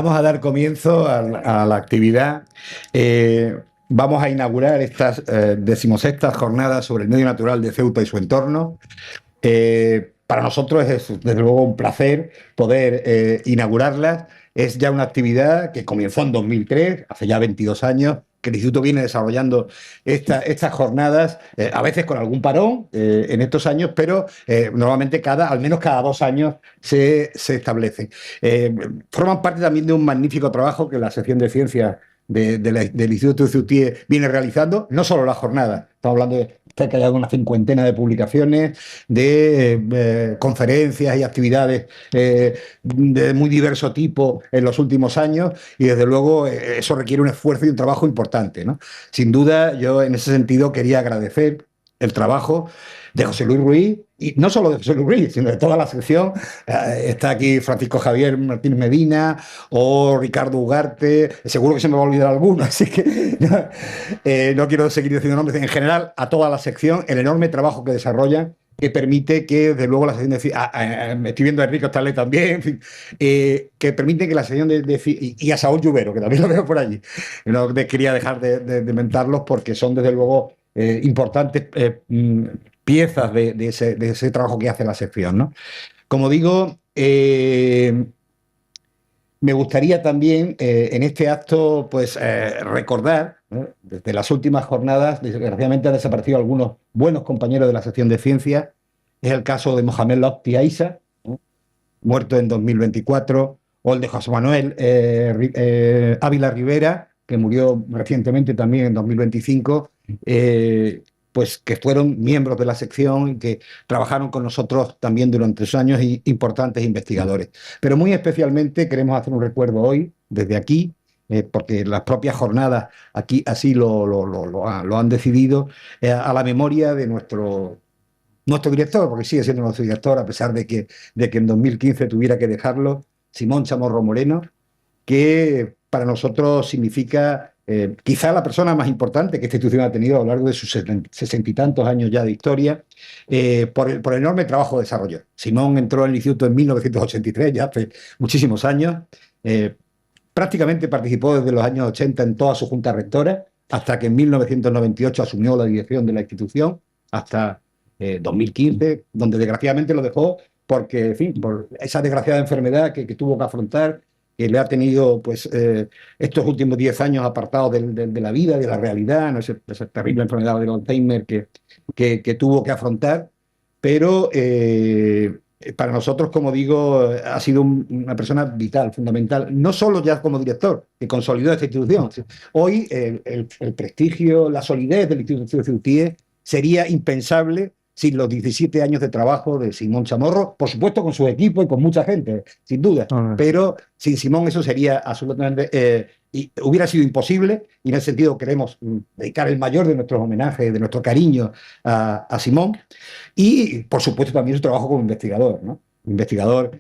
Vamos a dar comienzo a la actividad. Vamos a inaugurar estas 16ª jornadas sobre el medio natural de Ceuta y su entorno. Para nosotros es desde luego un placer poder inaugurarlas. Es ya una actividad que comenzó en 2003, hace ya 22 años, que el Instituto viene desarrollando estas jornadas, a veces con algún parón en estos años, pero normalmente al menos cada 2 años se establecen. Forman parte también de un magnífico trabajo que la sección de ciencias del Instituto de Ceutí viene realizando, no solo la jornada, estamos hablando de cerca de una cincuentena de publicaciones, de conferencias y actividades de muy diverso tipo en los últimos años, y desde luego eso requiere un esfuerzo y un trabajo importante, ¿no? Sin duda, yo en ese sentido quería agradecer el trabajo de José Luis Ruiz, y no solo de José Luis Ruiz, sino de toda la sección. Está aquí Francisco Javier Martínez Medina o Ricardo Ugarte, seguro que se me va a olvidar alguno, así que no quiero seguir diciendo nombres. En general, a toda la sección, el enorme trabajo que desarrollan, que permite que, desde luego, la sección de... me estoy viendo a Enrique Starley también, en fin, que permite que la sección y a Saúl Lluvero, que también lo veo por allí. No quería dejar de mentarlos porque son, desde luego, importantes piezas de ese trabajo que hace la sección, ¿no? Como digo, me gustaría también en este acto pues recordar, ¿no? Desde las últimas jornadas, desgraciadamente han desaparecido algunos buenos compañeros de la sección de ciencias. Es el caso de Mohamed Lofti Aisa, ¿no?, muerto en 2024, o el de José Manuel Ávila Rivera, que murió recientemente también en 2025, pues que fueron miembros de la sección y que trabajaron con nosotros también durante 2 años, y importantes investigadores. Pero muy especialmente queremos hacer un recuerdo hoy, desde aquí, porque las propias jornadas aquí así lo han decidido, a la memoria de nuestro director, porque sigue siendo nuestro director, a pesar de que en 2015 tuviera que dejarlo, Simón Chamorro Moreno, que para nosotros significa quizá la persona más importante que esta institución ha tenido a lo largo de sus 60 y tantos años ya de historia, por el enorme trabajo que desarrolló. Simón entró en el instituto en 1983, ya hace muchísimos años. eh, Prácticamente participó desde los años 80 en toda su junta rectora, hasta que en 1998 asumió la dirección de la institución, hasta 2015, donde desgraciadamente lo dejó porque, en fin, por esa desgraciada enfermedad que tuvo que afrontar, que le ha tenido pues estos últimos 10 años apartados de la vida, de la realidad, ¿no? Esa terrible enfermedad del Alzheimer que tuvo que afrontar. Pero para nosotros, como digo, ha sido una persona vital, fundamental, no solo ya como director, que consolidó esta institución. Hoy el prestigio, la solidez del Instituto de Ceutí sería impensable sin los 17 años de trabajo de Simón Chamorro, por supuesto con su equipo y con mucha gente, sin duda, pero sin Simón eso sería absolutamente... y hubiera sido imposible, y en ese sentido queremos dedicar el mayor de nuestros homenajes, de nuestro cariño a Simón, y por supuesto también su trabajo como investigador, ¿no? Investigador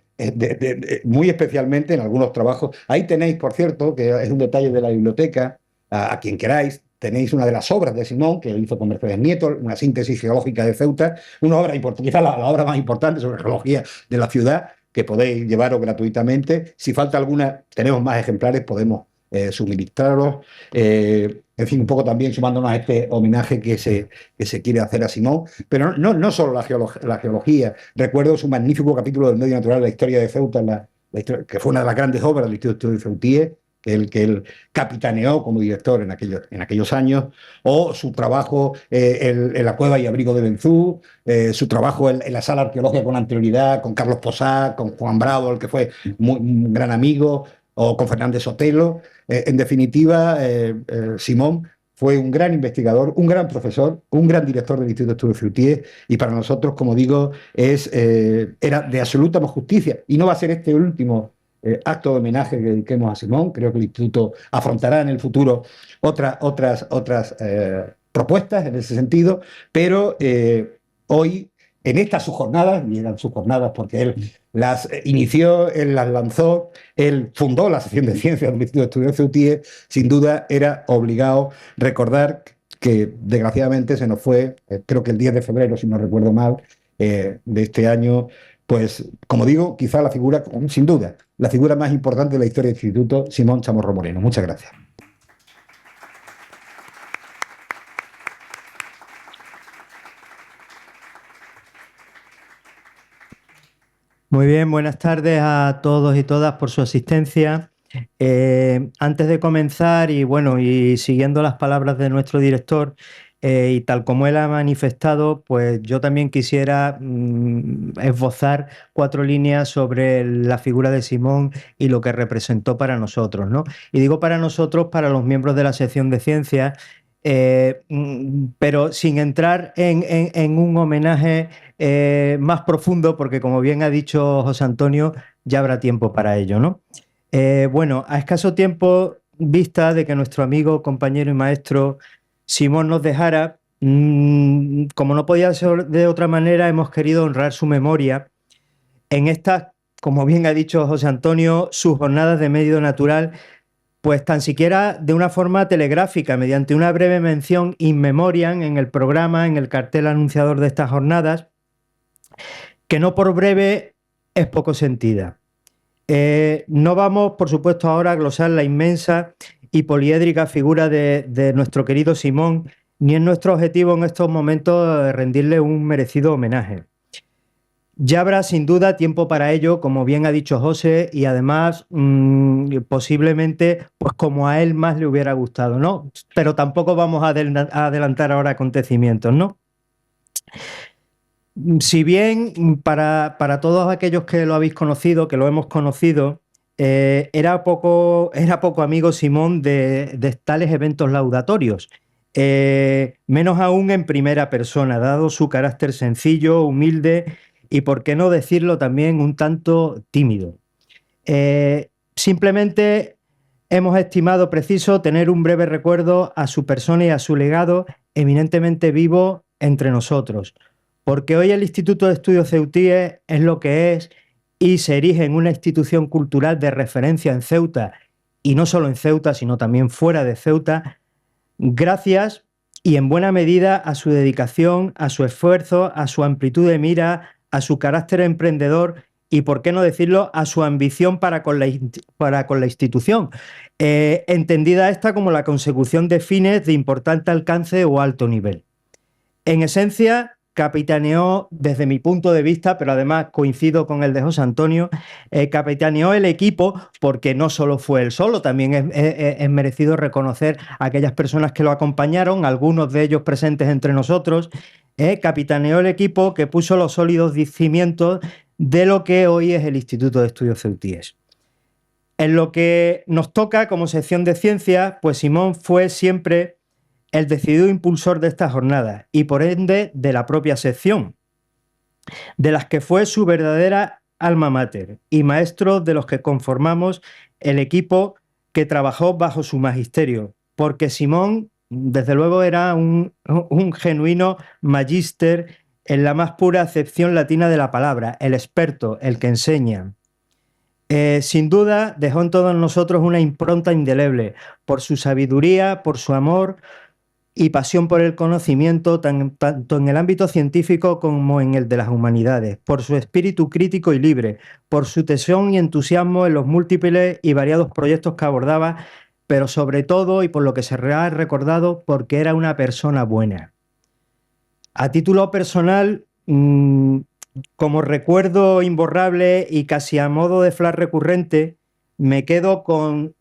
muy especialmente en algunos trabajos. Ahí tenéis, por cierto, que es un detalle de la biblioteca, a quien queráis, tenéis una de las obras de Simón, que hizo con Mercedes Nieto, una síntesis geológica de Ceuta, una obra importante, quizás la obra más importante sobre geología de la ciudad, que podéis llevaros gratuitamente. Si falta alguna, tenemos más ejemplares, podemos suministraros. En fin, un poco también sumándonos a este homenaje que se quiere hacer a Simón, pero no solo la geología. Recuerdo su magnífico capítulo del medio natural, la historia de Ceuta, que fue una de las grandes obras del Instituto de Ceutí, que él capitaneó como director en aquellos años, o su trabajo en la cueva y abrigo de Benzú, su trabajo en la sala arqueológica con anterioridad, con Carlos Posá, con Juan Bravo, el que fue un gran amigo, o con Fernández Sotelo. En definitiva, Simón fue un gran investigador, un gran profesor, un gran director del Instituto de Ceutí, y para nosotros, como digo, era de absoluta justicia, y no va a ser este el último acto de homenaje que dediquemos a Simón. Creo que el Instituto afrontará en el futuro otras propuestas en ese sentido, pero hoy, en estas sus jornadas, y eran sus jornadas porque él las inició, él las lanzó, él fundó la sección de ciencias del Instituto de Estudios Ceutí, sin duda era obligado recordar que desgraciadamente se nos fue, creo que el 10 de febrero, si no recuerdo mal, de este año, pues, como digo, quizá la figura, sin duda, la figura más importante de la historia del Instituto, Simón Chamorro Moreno. Muchas gracias. Muy bien, buenas tardes a todos y todas por su asistencia. Antes de comenzar, y bueno, y siguiendo las palabras de nuestro director, y tal como él ha manifestado, pues yo también quisiera esbozar 4 líneas sobre la figura de Simón y lo que representó para nosotros, ¿no? Y digo para nosotros, para los miembros de la sección de ciencias, pero sin entrar en un homenaje más profundo, porque como bien ha dicho José Antonio, ya habrá tiempo para ello, ¿no? Bueno, a escaso tiempo vista de que nuestro amigo, compañero y maestro Simón nos dejara, como no podía ser de otra manera, hemos querido honrar su memoria en estas, como bien ha dicho José Antonio, sus jornadas de medio natural, pues tan siquiera de una forma telegráfica, mediante una breve mención in memoriam en el programa, en el cartel anunciador de estas jornadas, que no por breve es poco sentida. No vamos, por supuesto, ahora a glosar la inmensa y poliédrica figura de nuestro querido Simón, ni es nuestro objetivo en estos momentos rendirle un merecido homenaje. Ya habrá sin duda tiempo para ello, como bien ha dicho José, y además posiblemente pues como a él más le hubiera gustado, ¿no? Pero tampoco vamos a adelantar ahora acontecimientos, ¿no? Si bien para todos aquellos que lo habéis conocido, que lo hemos conocido, era poco amigo Simón de tales eventos laudatorios, menos aún en primera persona, dado su carácter sencillo, humilde y, por qué no decirlo, también un tanto tímido. Simplemente hemos estimado preciso tener un breve recuerdo a su persona y a su legado eminentemente vivo entre nosotros, porque hoy el Instituto de Estudios Ceutíes es lo que es y se erige en una institución cultural de referencia en Ceuta, y no solo en Ceuta, sino también fuera de Ceuta, gracias y en buena medida a su dedicación, a su esfuerzo, a su amplitud de mira, a su carácter emprendedor y, por qué no decirlo, a su ambición para con la institución, entendida esta como la consecución de fines de importante alcance o alto nivel. En esencia, capitaneó, desde mi punto de vista, pero además coincido con el de José Antonio, capitaneó el equipo, porque no solo fue él solo, también es merecido reconocer a aquellas personas que lo acompañaron, algunos de ellos presentes entre nosotros. Capitaneó el equipo que puso los sólidos cimientos de lo que hoy es el Instituto de Estudios Ceutíes. En lo que nos toca como sección de ciencias, pues Simón fue siempre el decidido impulsor de esta jornada y, por ende, de la propia sección, de las que fue su verdadera alma mater y maestro de los que conformamos el equipo que trabajó bajo su magisterio, porque Simón, desde luego, era un genuino magíster en la más pura acepción latina de la palabra, el experto, el que enseña. Sin duda, dejó en todos nosotros una impronta indeleble por su sabiduría, por su amor y pasión por el conocimiento, tanto en el ámbito científico como en el de las humanidades, por su espíritu crítico y libre, por su tesón y entusiasmo en los múltiples y variados proyectos que abordaba, pero sobre todo, y por lo que se ha recordado, porque era una persona buena. A título personal, como recuerdo imborrable y casi a modo de flash recurrente, me quedo con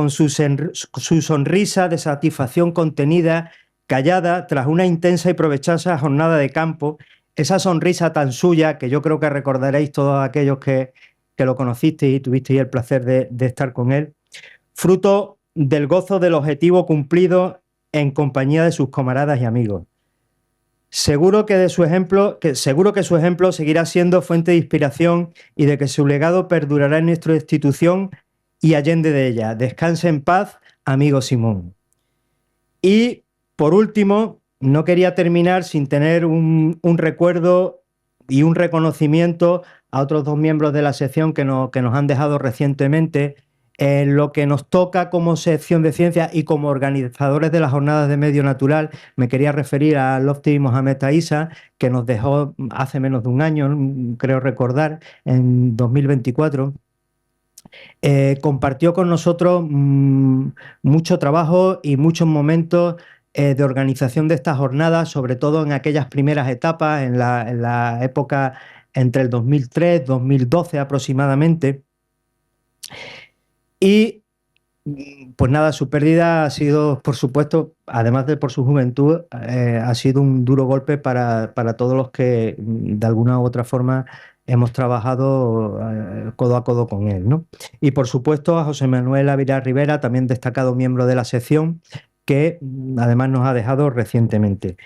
su sonrisa de satisfacción contenida, callada, tras una intensa y provechosa jornada de campo, esa sonrisa tan suya que yo creo que recordaréis todos aquellos que lo conocisteis y tuvisteis el placer de estar con él, fruto del gozo del objetivo cumplido en compañía de sus camaradas y amigos. Seguro que su ejemplo seguirá siendo fuente de inspiración y de que su legado perdurará en nuestra institución y allende de ella. Descanse en paz, amigo Simón. Y, por último, no quería terminar sin tener un recuerdo y un reconocimiento a otros 2 miembros de la sección que nos han dejado recientemente, Lo que nos toca como sección de ciencias y como organizadores de las jornadas de medio natural, me quería referir a Lofty Mohamed Aisa, que nos dejó hace menos de un año, creo recordar, en 2024. Compartió con nosotros mucho trabajo y muchos momentos de organización de estas jornadas, sobre todo en aquellas primeras etapas, en la época entre el 2003 y 2012 aproximadamente. Y pues nada, su pérdida ha sido, por supuesto, además de por su juventud, ha sido un duro golpe para todos los que de alguna u otra forma hemos trabajado codo a codo con él, ¿no? Y por supuesto a José Manuel Ávila Rivera, también destacado miembro de la sección, que además nos ha dejado recientemente.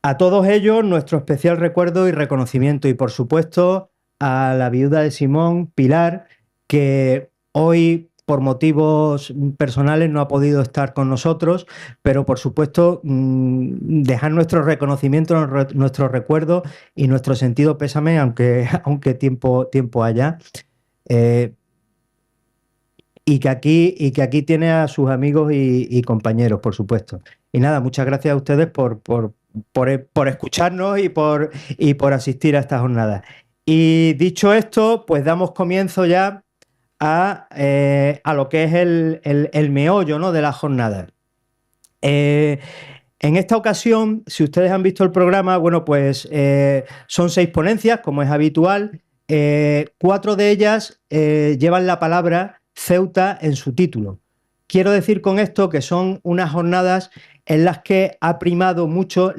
A todos ellos, nuestro especial recuerdo y reconocimiento, y por supuesto a la viuda de Simón, Pilar, que hoy por motivos personales no ha podido estar con nosotros, pero por supuesto dejar nuestro reconocimiento, nuestro recuerdo y nuestro sentido pésame, aunque tiempo haya. Eh, y que aquí tiene a sus amigos y compañeros, por supuesto. Y nada, muchas gracias a ustedes por escucharnos y por asistir a esta jornada. Y dicho esto, pues damos comienzo ya a lo que es el meollo, ¿no?, de la jornada. En esta ocasión, si ustedes han visto el programa, bueno, pues son 6 ponencias, como es habitual. 4 de ellas llevan la palabra Ceuta en su título. Quiero decir con esto que son unas jornadas en las que ha primado mucho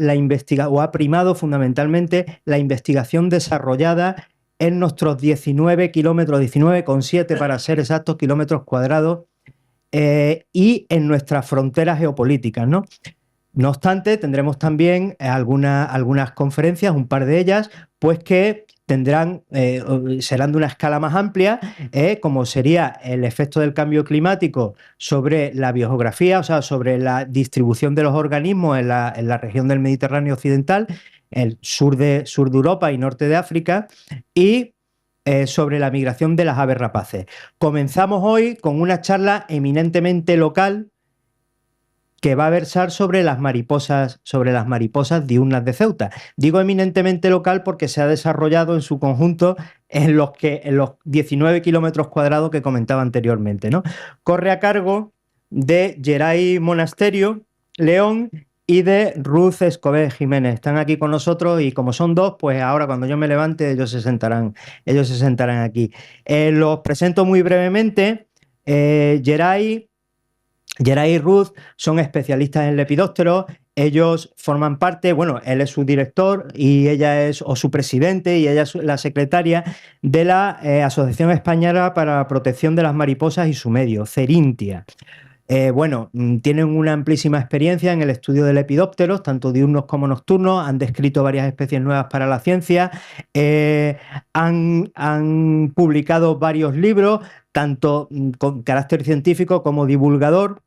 o ha primado fundamentalmente la investigación desarrollada en nuestros 19 kilómetros, 19,7 para ser exactos, kilómetros cuadrados, y en nuestras fronteras geopolíticas, ¿no? No obstante, tendremos también algunas conferencias, un par de ellas, pues que serán de una escala más amplia, como sería el efecto del cambio climático sobre la biogeografía, o sea, sobre la distribución de los organismos en la región del Mediterráneo occidental, el sur de Europa y norte de África, y sobre la migración de las aves rapaces. Comenzamos hoy con una charla eminentemente local que va a versar sobre las mariposas diurnas de Ceuta. Digo eminentemente local porque se ha desarrollado en su conjunto en los 19 kilómetros cuadrados que comentaba anteriormente, ¿no? Corre a cargo de Geray Monasterio León y de Ruth Escobar Jiménez. Están aquí con nosotros y como son dos, pues ahora cuando yo me levante ellos se sentarán aquí. Los presento muy brevemente. Geray y Ruth son especialistas en lepidópteros. Ellos forman parte, bueno, él es su director y ella es, o su presidente, y ella es la secretaria de la Asociación Española para la Protección de las Mariposas y su Medio, Cerintia. Tienen una amplísima experiencia en el estudio de lepidópteros, tanto diurnos como nocturnos, han descrito varias especies nuevas para la ciencia, han publicado varios libros, tanto con carácter científico como divulgador,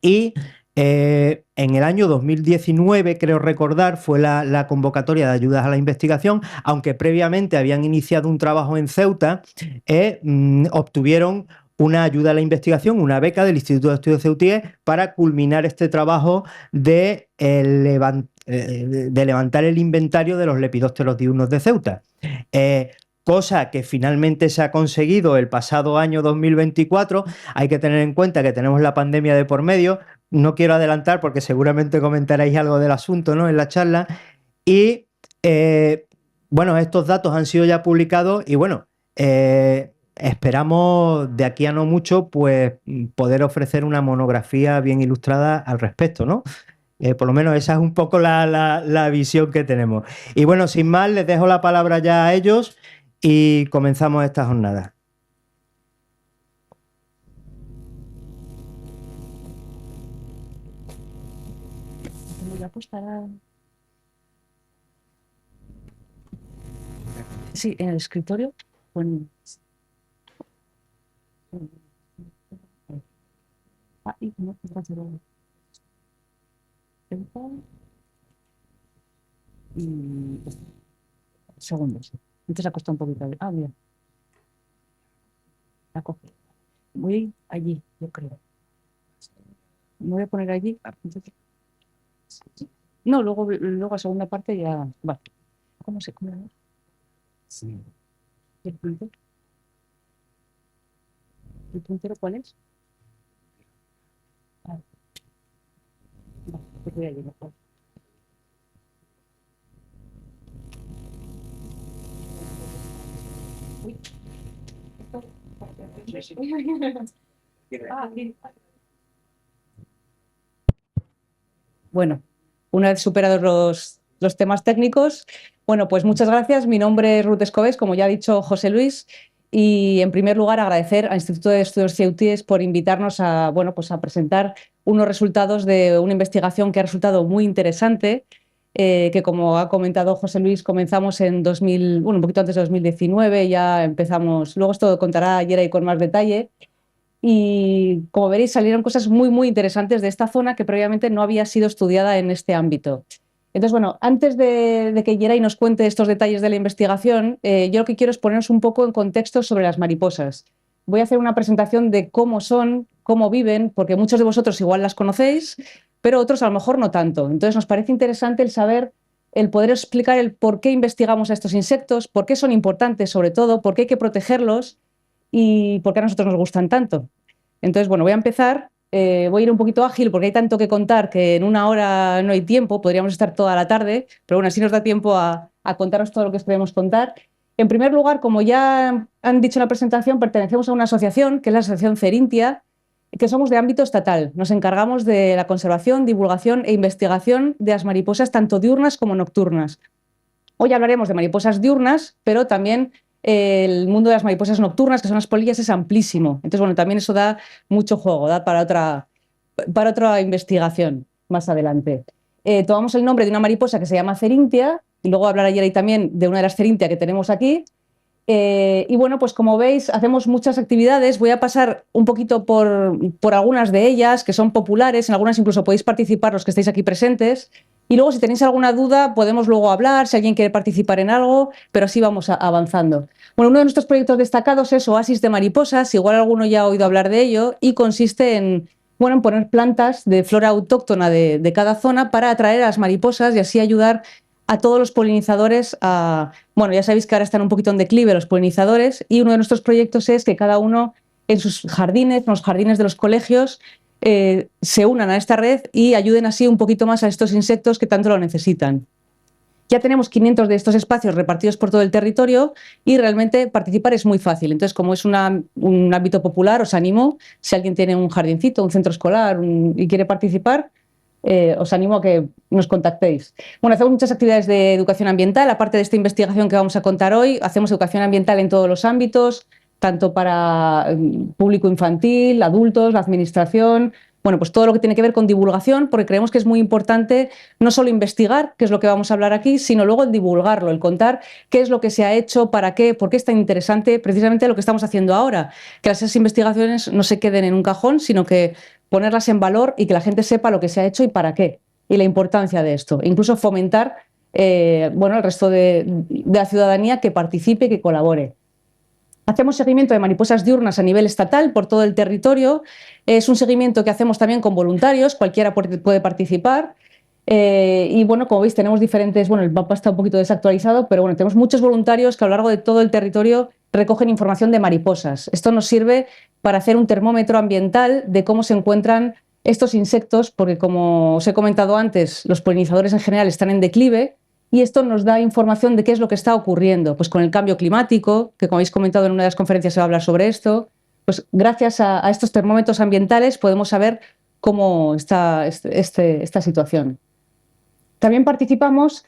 y en el año 2019, creo recordar, fue la convocatoria de ayudas a la investigación, aunque previamente habían iniciado un trabajo en Ceuta, obtuvieron una ayuda a la investigación, una beca del Instituto de Estudios Ceutíes para culminar este trabajo de levantar el inventario de los lepidópteros diurnos de Ceuta. Cosa que finalmente se ha conseguido el pasado año 2024. Hay que tener en cuenta que tenemos la pandemia de por medio. No quiero adelantar porque seguramente comentaréis algo del asunto, ¿no?, en la charla. Y estos datos han sido ya publicados y esperamos de aquí a no mucho pues poder ofrecer una monografía bien ilustrada al respecto, ¿no? Por lo menos esa es un poco la visión que tenemos. Y bueno, sin más, les dejo la palabra ya a ellos y comenzamos esta jornada. Sí, en el escritorio. Segundos. Antes ha costado un poquito. Mira. La coge. Voy allí, yo creo. Me voy a poner allí. No, luego a segunda parte ya. Vale. ¿Cómo se come? Sí. ¿El puntero? ¿El puntero cuál es? Vale, pues voy allí mejor. Uy. Bueno, una vez superados los temas técnicos, bueno, pues muchas gracias. Mi nombre es Ruth Escobés, como ya ha dicho José Luis, y en primer lugar agradecer al Instituto de Estudios CEUTIES por invitarnos a, bueno, pues a presentar unos resultados de una investigación que ha resultado muy interesante, que como ha comentado José Luis, comenzamos en 2000, bueno, un poquito antes de 2019, ya empezamos, luego esto contará Yeray con más detalle. Y como veréis, salieron cosas muy interesantes de esta zona que previamente no había sido estudiada en este ámbito. Entonces, bueno, antes de que Yeray nos cuente estos detalles de la investigación, yo lo que quiero es poneros un poco en contexto sobre las mariposas. Voy a hacer una presentación de cómo son, cómo viven, porque muchos de vosotros igual las conocéis, pero otros a lo mejor no tanto. Entonces, nos parece interesante el saber, el poder explicar el por qué investigamos a estos insectos, por qué son importantes sobre todo, por qué hay que protegerlos y por qué a nosotros nos gustan tanto. Entonces, bueno, voy a empezar. Voy a ir un poquito ágil porque hay tanto que contar que en una hora no hay tiempo, podríamos estar toda la tarde, pero bueno, así nos da tiempo a contaros todo lo que os podemos contar. En primer lugar, como ya han dicho en la presentación, pertenecemos a una asociación, que es la Asociación Cerintia, que somos de ámbito estatal. Nos encargamos de la conservación, divulgación e investigación de las mariposas, tanto diurnas como nocturnas. Hoy hablaremos de mariposas diurnas, pero también el mundo de las mariposas nocturnas, que son las polillas, es amplísimo. Entonces, bueno, también eso da mucho juego, da para otra investigación más adelante. Tomamos el nombre de una mariposa que se llama Cerintia, y luego hablaré ayer también de una de las Cerintia que tenemos aquí. Y bueno, pues como veis, hacemos muchas actividades. Voy a pasar un poquito por algunas de ellas, que son populares. En algunas incluso podéis participar los que estáis aquí presentes. Y luego, si tenéis alguna duda, podemos luego hablar, si alguien quiere participar en algo, pero así vamos avanzando. Bueno, uno de nuestros proyectos destacados es Oasis de Mariposas, igual alguno ya ha oído hablar de ello, y consiste en, bueno, en poner plantas de flora autóctona de cada zona para atraer a las mariposas y así ayudar a todos los polinizadores a... Bueno, ya sabéis que ahora están un poquito en declive los polinizadores y uno de nuestros proyectos es que cada uno en sus jardines, en los jardines de los colegios, se unan a esta red y ayuden así un poquito más a estos insectos que tanto lo necesitan. Ya tenemos 500 de estos espacios repartidos por todo el territorio y realmente participar es muy fácil. Entonces, como es un ámbito popular, os animo, si alguien tiene un jardincito, un centro escolar y quiere participar, os animo a que nos contactéis. Bueno, hacemos muchas actividades de educación ambiental, aparte de esta investigación que vamos a contar hoy, hacemos educación ambiental en todos los ámbitos, tanto para público infantil, adultos, la administración, bueno, pues todo lo que tiene que ver con divulgación, porque creemos que es muy importante no solo investigar, que es lo que vamos a hablar aquí, sino luego el divulgarlo, el contar qué es lo que se ha hecho, para qué, por qué es tan interesante precisamente lo que estamos haciendo ahora, que esas investigaciones no se queden en un cajón, sino que ponerlas en valor y que la gente sepa lo que se ha hecho y para qué, y la importancia de esto. Incluso fomentar bueno, el resto de la ciudadanía que participe y que colabore. Hacemos seguimiento de mariposas diurnas a nivel estatal por todo el territorio. Es un seguimiento que hacemos también con voluntarios, cualquiera puede participar. Y bueno, como veis, tenemos diferentes, bueno, el mapa está un poquito desactualizado, pero bueno, tenemos muchos voluntarios que a lo largo de todo el territorio recogen información de mariposas. Esto nos sirve para hacer un termómetro ambiental de cómo se encuentran estos insectos, porque como os he comentado antes, los polinizadores en general están en declive y esto nos da información de qué es lo que está ocurriendo, pues con el cambio climático, que como habéis comentado en una de las conferencias se va a hablar sobre esto, pues gracias a estos termómetros ambientales podemos saber cómo está esta situación. También participamos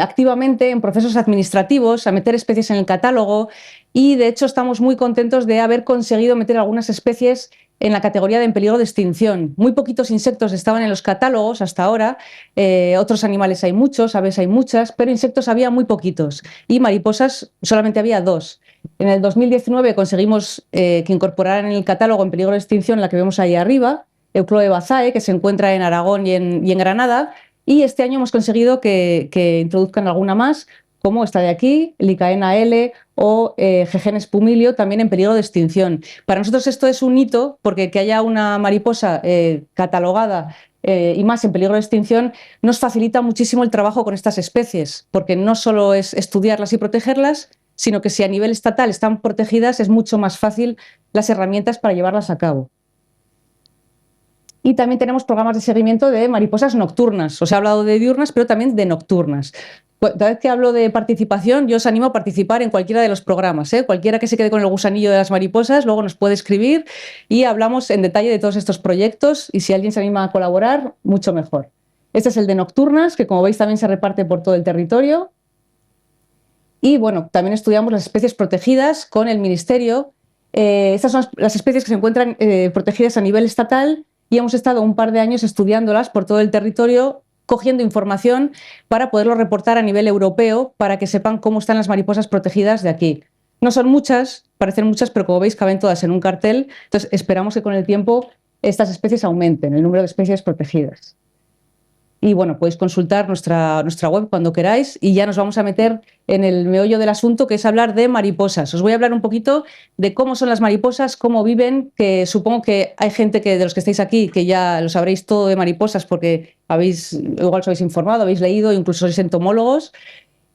activamente en procesos administrativos, a meter especies en el catálogo y de hecho estamos muy contentos de haber conseguido meter algunas especies en la categoría de en peligro de extinción. Muy poquitos insectos estaban en los catálogos hasta ahora, otros animales hay muchos, aves hay muchas, pero insectos había muy poquitos y mariposas solamente había 2. En el 2019 conseguimos que incorporaran en el catálogo en peligro de extinción la que vemos ahí arriba, Euchloe bazae, que se encuentra en Aragón y en Granada. Y este año hemos conseguido que introduzcan alguna más, como esta de aquí, Lycaena L o Gegenes pumilio, también en peligro de extinción. Para nosotros esto es un hito, porque que haya una mariposa catalogada y más en peligro de extinción nos facilita muchísimo el trabajo con estas especies, porque no solo es estudiarlas y protegerlas, sino que si a nivel estatal están protegidas es mucho más fácil las herramientas para llevarlas a cabo. Y también tenemos programas de seguimiento de mariposas nocturnas. Os he hablado de diurnas, pero también de nocturnas. Cada vez que hablo de participación, yo os animo a participar en cualquiera de los programas, ¿eh? Cualquiera que se quede con el gusanillo de las mariposas, luego nos puede escribir y hablamos en detalle de todos estos proyectos, y si alguien se anima a colaborar, mucho mejor. Este es el de nocturnas, que como veis también se reparte por todo el territorio. Y bueno, también estudiamos las especies protegidas con el Ministerio. Estas son las especies que se encuentran protegidas a nivel estatal, y hemos estado un par de años estudiándolas por todo el territorio, cogiendo información para poderlo reportar a nivel europeo, para que sepan cómo están las mariposas protegidas de aquí. No son muchas, parecen muchas, pero como veis caben todas en un cartel, entonces esperamos que con el tiempo estas especies aumenten, el número de especies protegidas. Y bueno, podéis consultar nuestra web cuando queráis, y ya nos vamos a meter en el meollo del asunto, que es hablar de mariposas. Os voy a hablar un poquito de cómo son las mariposas, cómo viven, que supongo que hay gente de los que estáis aquí que ya lo sabréis todo de mariposas porque igual os habéis informado, habéis leído, incluso sois entomólogos,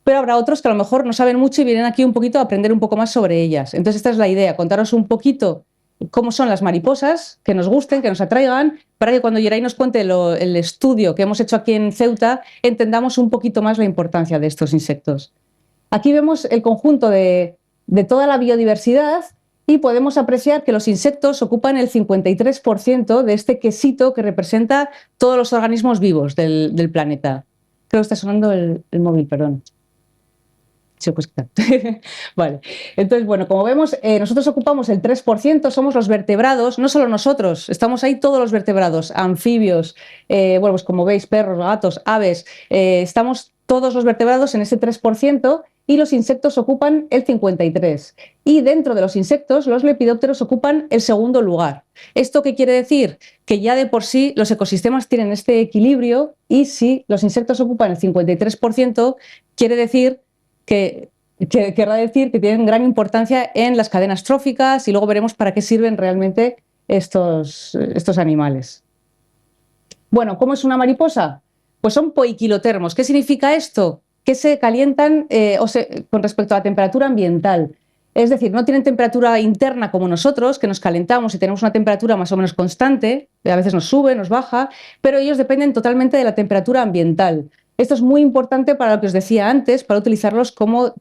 pero habrá otros que a lo mejor no saben mucho y vienen aquí un poquito a aprender un poco más sobre ellas. Entonces esta es la idea, contaros un poquito cómo son las mariposas, que nos gusten, que nos atraigan, para que cuando Yeray nos cuente el estudio que hemos hecho aquí en Ceuta, entendamos un poquito más la importancia de estos insectos. Aquí vemos el conjunto de toda la biodiversidad, y podemos apreciar que los insectos ocupan el 53% de este quesito que representa todos los organismos vivos del planeta. Creo que está sonando el móvil, perdón. Sí, pues claro. Vale. Entonces, bueno, como vemos, nosotros ocupamos el 3%, somos los vertebrados, no solo nosotros, estamos ahí todos los vertebrados, anfibios, bueno, pues como veis, perros, gatos, aves, estamos todos los vertebrados en ese 3%, y los insectos ocupan el 53%. Y dentro de los insectos, los lepidópteros ocupan el segundo lugar. ¿Esto qué quiere decir? Que ya de por sí los ecosistemas tienen este equilibrio, y si los insectos ocupan el 53%, quiere decir que querrá decir que tienen gran importancia en las cadenas tróficas, y luego veremos para qué sirven realmente estos animales. Bueno, ¿cómo es una mariposa? Pues son poiquilotermos. ¿Qué significa esto? Que se calientan con respecto a la temperatura ambiental. Es decir, no tienen temperatura interna como nosotros, que nos calentamos y tenemos una temperatura más o menos constante, a veces nos sube, nos baja, pero ellos dependen totalmente de la temperatura ambiental. Esto es muy importante para lo que os decía antes, para utilizarlos como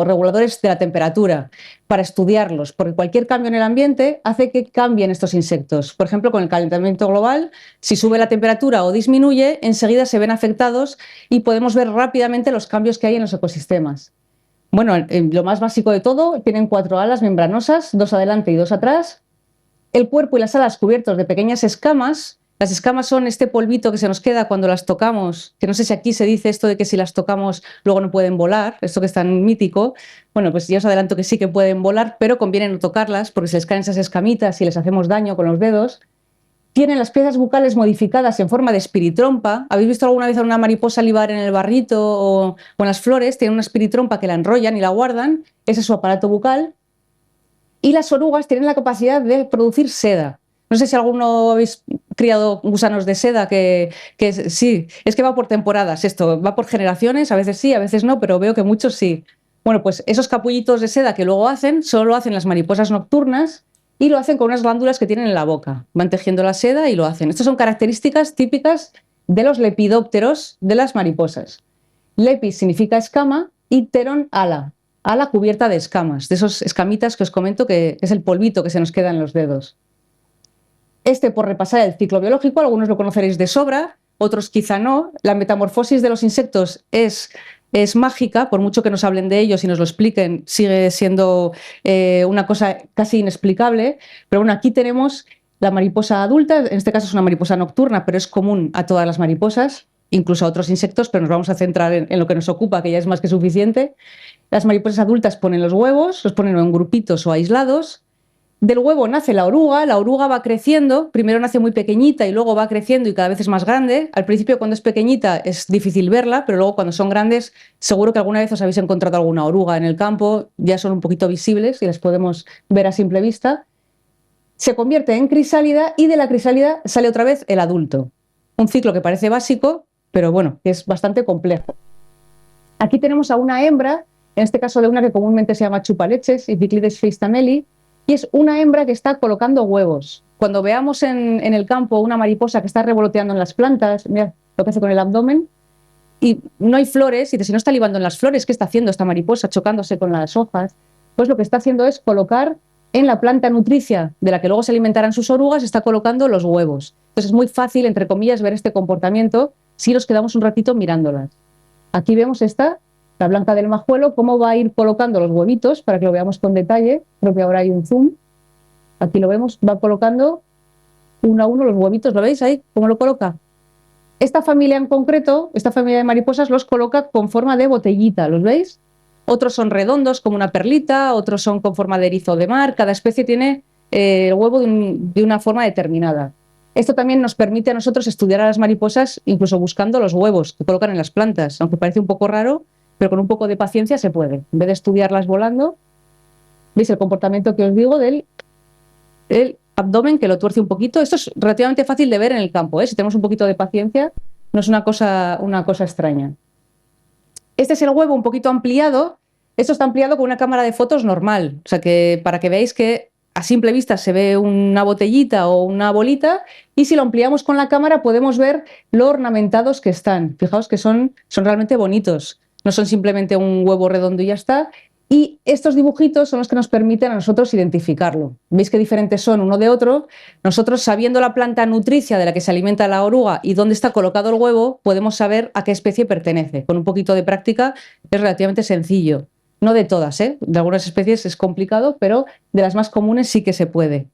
reguladores de la temperatura, para estudiarlos, porque cualquier cambio en el ambiente hace que cambien estos insectos. Por ejemplo, con el calentamiento global, si sube la temperatura o disminuye, enseguida se ven afectados y podemos ver rápidamente los cambios que hay en los ecosistemas. Bueno, lo más básico de todo, tienen 4 alas membranosas, 2 adelante y 2 atrás, el cuerpo y las alas cubiertos de pequeñas escamas. Las escamas son este polvito que se nos queda cuando las tocamos, que no sé si aquí se dice esto de que si las tocamos luego no pueden volar, esto que es tan mítico. Bueno, pues ya os adelanto que sí que pueden volar, pero conviene no tocarlas porque se les caen esas escamitas y les hacemos daño con los dedos. Tienen las piezas bucales modificadas en forma de espiritrompa. ¿Habéis visto alguna vez a una mariposa libar en el barrito o en las flores? Tienen una espiritrompa que la enrollan y la guardan. Ese es su aparato bucal. Y las orugas tienen la capacidad de producir seda. No sé si alguno habéis criado gusanos de seda, sí, es que va por temporadas esto, va por generaciones, a veces sí, a veces no, pero veo que muchos sí. Bueno, pues esos capullitos de seda que luego hacen, solo lo hacen las mariposas nocturnas, y lo hacen con unas glándulas que tienen en la boca. Van tejiendo la seda y lo hacen. Estas son características típicas de los lepidópteros de las mariposas. Lepis significa escama y pteron ala, ala cubierta de escamas, de esos escamitas que os comento que es el polvito que se nos queda en los dedos. Por repasar el ciclo biológico, algunos lo conoceréis de sobra, otros quizá no. La metamorfosis de los insectos es mágica, por mucho que nos hablen de ellos y nos lo expliquen, sigue siendo una cosa casi inexplicable. Pero bueno, aquí tenemos la mariposa adulta, en este caso es una mariposa nocturna, pero es común a todas las mariposas, incluso a otros insectos, pero nos vamos a centrar en lo que nos ocupa, que ya es más que suficiente. Las mariposas adultas ponen los huevos, los ponen en grupitos o aislados. Del huevo nace la oruga va creciendo, primero nace muy pequeñita y luego va creciendo y cada vez es más grande. Al principio cuando es pequeñita es difícil verla, pero luego cuando son grandes seguro que alguna vez os habéis encontrado alguna oruga en el campo, ya son un poquito visibles y las podemos ver a simple vista. Se convierte en crisálida y de la crisálida sale otra vez el adulto. Un ciclo que parece básico, pero bueno, que es bastante complejo. Aquí tenemos a una hembra, en este caso de una que comúnmente se llama chupaleches, Ipiclides feistameli, y es una hembra que está colocando huevos. Cuando veamos en el campo una mariposa que está revoloteando en las plantas, mirad lo que hace con el abdomen, y no hay flores, y si no está libando en las flores, ¿qué está haciendo esta mariposa? Chocándose con las hojas. Pues lo que está haciendo es colocar en la planta nutricia de la que luego se alimentarán sus orugas, está colocando los huevos. Entonces es muy fácil, entre comillas, ver este comportamiento si nos quedamos un ratito mirándolas. Aquí vemos esta, la blanca del majuelo, cómo va a ir colocando los huevitos, para que lo veamos con detalle. Creo que ahora hay un zoom. Aquí lo vemos, va colocando uno a uno los huevitos. ¿Lo veis ahí? ¿Cómo lo coloca? Esta familia en concreto, esta familia de mariposas, los coloca con forma de botellita. ¿Los veis? Otros son redondos como una perlita, otros son con forma de erizo de mar. Cada especie tiene el huevo de una forma determinada. Esto también nos permite a nosotros estudiar a las mariposas incluso buscando los huevos que colocan en las plantas, aunque parece un poco raro, pero con un poco de paciencia se puede. En vez de estudiarlas volando, veis el comportamiento que os digo del abdomen, que lo tuerce un poquito. Esto es relativamente fácil de ver en el campo, ¿eh? Si tenemos un poquito de paciencia, no es una cosa extraña. Este es el huevo un poquito ampliado. Esto está ampliado con una cámara de fotos normal, o sea que para que veáis que a simple vista se ve una botellita o una bolita, y si lo ampliamos con la cámara podemos ver lo ornamentados que están. Fijaos que son realmente bonitos, no son simplemente un huevo redondo y ya está. Y estos dibujitos son los que nos permiten a nosotros identificarlo. ¿Veis qué diferentes son uno de otro? Nosotros, sabiendo la planta nutricia de la que se alimenta la oruga y dónde está colocado el huevo, podemos saber a qué especie pertenece. Con un poquito de práctica es relativamente sencillo. No de todas, ¿eh? De algunas especies es complicado, pero de las más comunes sí que se puede.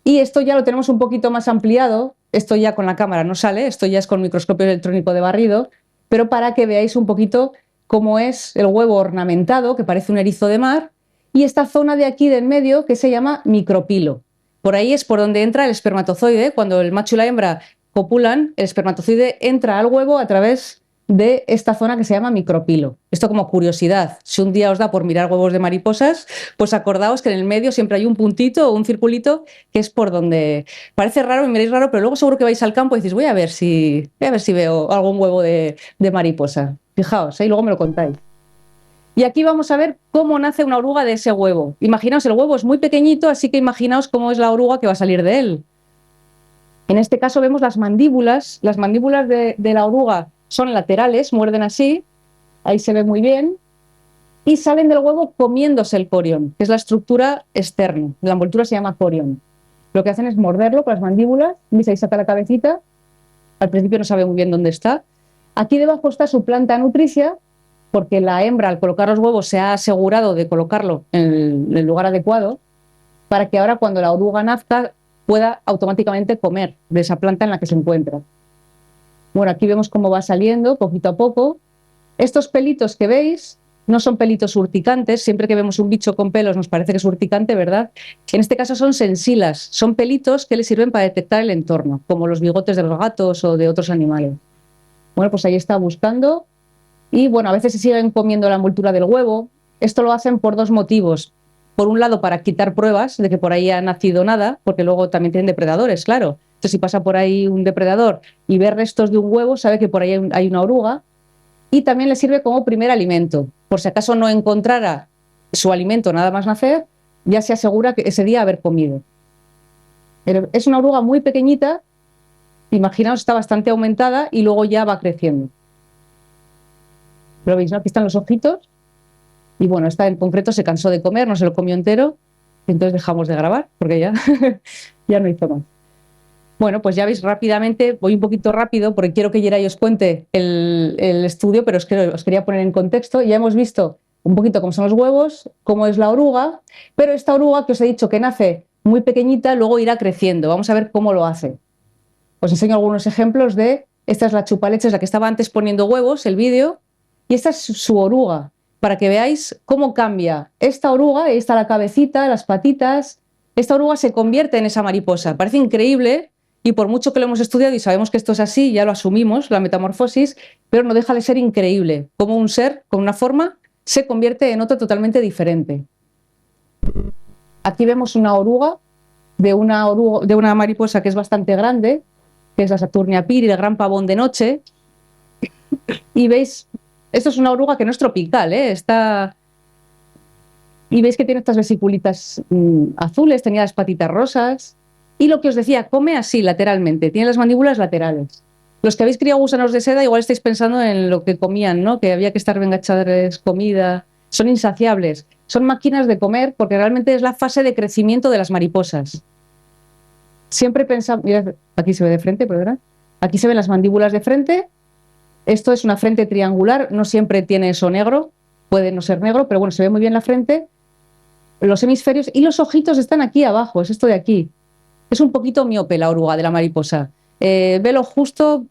Y esto ya lo tenemos un poquito más ampliado. Esto ya con la cámara no sale, esto ya es con microscopio electrónico de barrido, pero para que veáis un poquito cómo es el huevo ornamentado, que parece un erizo de mar, y esta zona de aquí de en medio que se llama micropilo. Por ahí es por donde entra el espermatozoide. Cuando el macho y la hembra copulan, el espermatozoide entra al huevo a través de esta zona que se llama micropilo. Esto como curiosidad. Si un día os da por mirar huevos de mariposas, pues acordaos que en el medio siempre hay un puntito o un circulito que es por donde... Parece raro, me miréis raro, pero luego seguro que vais al campo y decís, voy a ver si veo algún huevo de mariposa. Fijaos, y luego me lo contáis. Y aquí vamos a ver cómo nace una oruga de ese huevo. Imaginaos, el huevo es muy pequeñito, así que imaginaos cómo es la oruga que va a salir de él. En este caso vemos las mandíbulas. Las mandíbulas de la oruga son laterales, muerden así, ahí se ve muy bien, y salen del huevo comiéndose el corión, que es la estructura externa. La envoltura se llama corión. Lo que hacen es morderlo con las mandíbulas. ¿Veis? Ahí saca la cabecita. Al principio no sabe muy bien dónde está. Aquí debajo está su planta nutricia, porque la hembra al colocar los huevos se ha asegurado de colocarlo en el lugar adecuado, para que ahora cuando la oruga nazca pueda automáticamente comer de esa planta en la que se encuentra. Bueno, aquí vemos cómo va saliendo poquito a poco. Estos pelitos que veis no son pelitos urticantes. Siempre que vemos un bicho con pelos nos parece que es urticante, ¿verdad? En este caso son sensilas, son pelitos que le sirven para detectar el entorno, como los bigotes de los gatos o de otros animales. Bueno, pues ahí está buscando y bueno, a veces se siguen comiendo la envoltura del huevo. Esto lo hacen por dos motivos. Por un lado, para quitar pruebas de que por ahí ha nacido nada, porque luego también tienen depredadores, claro. Entonces, si pasa por ahí un depredador y ve restos de un huevo, sabe que por ahí hay una oruga. Y también le sirve como primer alimento. Por si acaso no encontrara su alimento nada más nacer, ya se asegura que ese día haber comido. Es una oruga muy pequeñita. Imaginaos, está bastante aumentada y luego ya va creciendo. ¿Lo veis, no? Aquí están los ojitos. Y bueno, esta en concreto se cansó de comer, no se lo comió entero. Entonces dejamos de grabar porque ya, ya no hizo más. Bueno, pues ya veis rápidamente, voy un poquito rápido porque quiero que Yeray os cuente el estudio, pero os quería poner en contexto. Ya hemos visto un poquito cómo son los huevos, cómo es la oruga, pero esta oruga que os he dicho que nace muy pequeñita, luego irá creciendo. Vamos a ver cómo lo hace. Os enseño algunos ejemplos de... Esta es la chupaleches, la que estaba antes poniendo huevos, el vídeo, y esta es su oruga, para que veáis cómo cambia esta oruga. Ahí está la cabecita, las patitas, esta oruga se convierte en esa mariposa. Parece increíble y por mucho que lo hemos estudiado y sabemos que esto es así, ya lo asumimos, la metamorfosis, pero no deja de ser increíble cómo un ser con una forma se convierte en otra totalmente diferente. Aquí vemos una oruga de una mariposa que es bastante grande, que es la Saturnia piri, el gran pavón de noche. Y veis, esto es una oruga que no es tropical, y veis que tiene estas vesiculitas azules, tenía las patitas rosas. Y lo que os decía, come así, lateralmente, tiene las mandíbulas laterales. Los que habéis criado gusanos de seda igual estáis pensando en lo que comían, ¿no? Que había que estar venga a echarles comida. Son insaciables, son máquinas de comer porque realmente es la fase de crecimiento de las mariposas. Siempre pensamos, mirad, aquí se ve de frente, ¿verdad? Aquí se ven las mandíbulas de frente. Esto es una frente triangular, no siempre tiene eso negro, puede no ser negro, pero bueno, se ve muy bien la frente. Los hemisferios y los ojitos están aquí abajo, es esto de aquí. Es un poquito miope la oruga de la mariposa. Ve lo justo,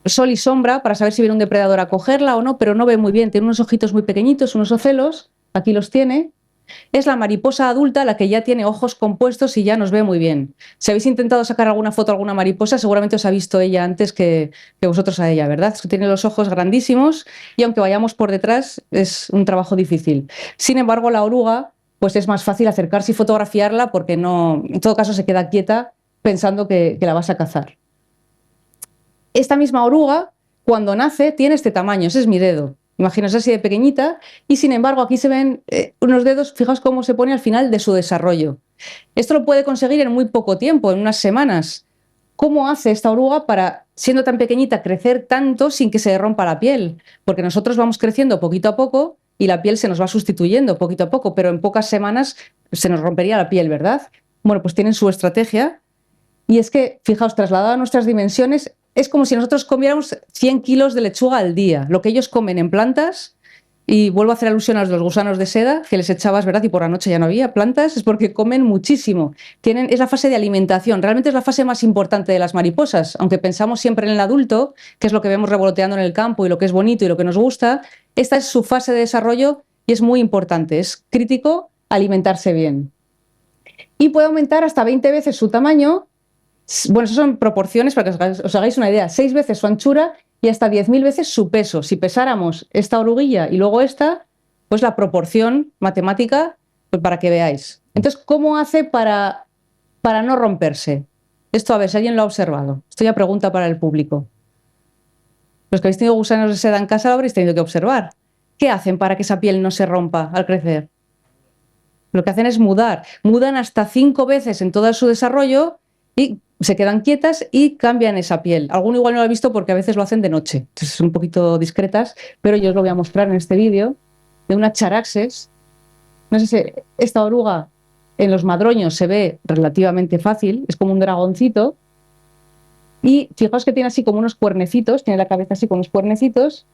sol y sombra, para saber si viene un depredador a cogerla o no, pero no ve muy bien. Tiene unos ojitos muy pequeñitos, unos ocelos, aquí los tiene. Es la mariposa adulta la que ya tiene ojos compuestos y ya nos ve muy bien. Si habéis intentado sacar alguna foto a alguna mariposa, seguramente os ha visto ella antes que vosotros a ella, ¿verdad? Tiene los ojos grandísimos y aunque vayamos por detrás es un trabajo difícil. Sin embargo, la oruga, pues es más fácil acercarse y fotografiarla porque no, en todo caso se queda quieta pensando que la vas a cazar. Esta misma oruga, cuando nace, tiene este tamaño, ese es mi dedo. Imaginaos así de pequeñita y sin embargo aquí se ven unos dedos, fijaos cómo se pone al final de su desarrollo. Esto lo puede conseguir en muy poco tiempo, en unas semanas. ¿Cómo hace esta oruga para, siendo tan pequeñita, crecer tanto sin que se rompa la piel? Porque nosotros vamos creciendo poquito a poco y la piel se nos va sustituyendo poquito a poco, pero en pocas semanas se nos rompería la piel, ¿verdad? Bueno, pues tienen su estrategia y es que, fijaos, trasladado a nuestras dimensiones, es como si nosotros comiéramos 100 kilos de lechuga al día, lo que ellos comen en plantas, y vuelvo a hacer alusión a los gusanos de seda, que les echabas, ¿verdad? Y por la noche ya no había plantas, es porque comen muchísimo. Es la fase de alimentación, realmente es la fase más importante de las mariposas, aunque pensamos siempre en el adulto, que es lo que vemos revoloteando en el campo y lo que es bonito y lo que nos gusta, esta es su fase de desarrollo y es muy importante, es crítico alimentarse bien. Y puede aumentar hasta 20 veces su tamaño. Bueno, eso son proporciones para que os hagáis una idea. 6 veces su anchura y hasta 10.000 veces su peso. Si pesáramos esta oruguilla y luego esta, pues la proporción matemática, pues para que veáis. Entonces, ¿cómo hace para no romperse? Esto, a ver si alguien lo ha observado. Esto ya pregunta para el público. Los que habéis tenido gusanos de seda en casa lo habréis tenido que observar. ¿Qué hacen para que esa piel no se rompa al crecer? Lo que hacen es mudar. Mudan hasta 5 veces en todo su desarrollo y se quedan quietas y cambian esa piel. Alguno igual no lo ha visto porque a veces lo hacen de noche, entonces son un poquito discretas, pero yo os lo voy a mostrar en este vídeo de una Charaxes. No sé si esta oruga en los madroños se ve relativamente fácil, es como un dragoncito, y fijaos que tiene así como unos cuernecitos, tiene la cabeza así con unos cuernecitos,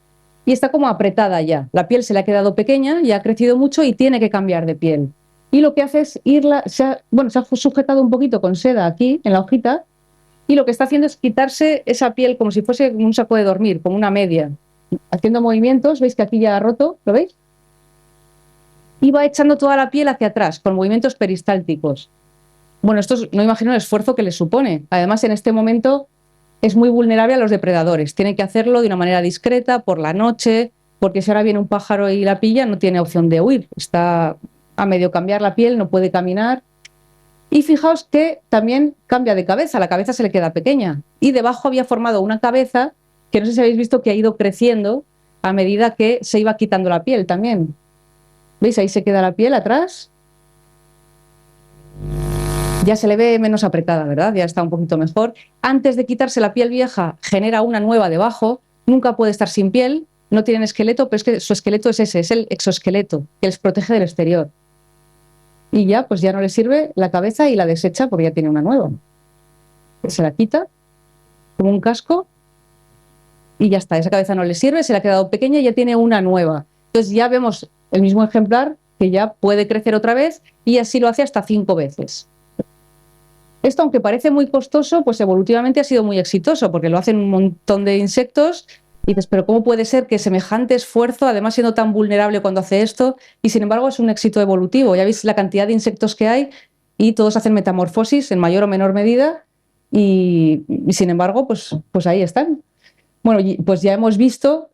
y está como apretada ya. La piel se le ha quedado pequeña, ya ha crecido mucho y tiene que cambiar de piel. Y lo que hace es se ha sujetado un poquito con seda aquí, en la hojita, y lo que está haciendo es quitarse esa piel como si fuese un saco de dormir, como una media. Haciendo movimientos, veis que aquí ya ha roto, ¿lo veis? Y va echando toda la piel hacia atrás, con movimientos peristálticos. Bueno, no imagino el esfuerzo que le supone. Además, en este momento es muy vulnerable a los depredadores. Tiene que hacerlo de una manera discreta, por la noche, porque si ahora viene un pájaro y la pilla, no tiene opción de huir. Está a medio cambiar la piel, no puede caminar. Y fijaos que también cambia de cabeza, la cabeza se le queda pequeña. Y debajo había formado una cabeza que no sé si habéis visto que ha ido creciendo a medida que se iba quitando la piel también. ¿Veis? Ahí se queda la piel atrás. Ya se le ve menos apretada, ¿verdad? Ya está un poquito mejor. Antes de quitarse la piel vieja, genera una nueva debajo. Nunca puede estar sin piel, no tienen esqueleto, pero es que su esqueleto es ese, es el exoesqueleto, que les protege del exterior. Y ya, pues ya no le sirve la cabeza y la desecha porque ya tiene una nueva. Se la quita, como un casco, y ya está. Esa cabeza no le sirve, se le ha quedado pequeña y ya tiene una nueva. Entonces ya vemos el mismo ejemplar que ya puede crecer otra vez y así lo hace hasta 5 veces. Esto, aunque parece muy costoso, pues evolutivamente ha sido muy exitoso porque lo hacen un montón de insectos. Y dices, pero ¿cómo puede ser que semejante esfuerzo, además siendo tan vulnerable cuando hace esto, y sin embargo es un éxito evolutivo? Ya veis la cantidad de insectos que hay y todos hacen metamorfosis en mayor o menor medida y sin embargo, pues ahí están. Bueno, pues ya hemos visto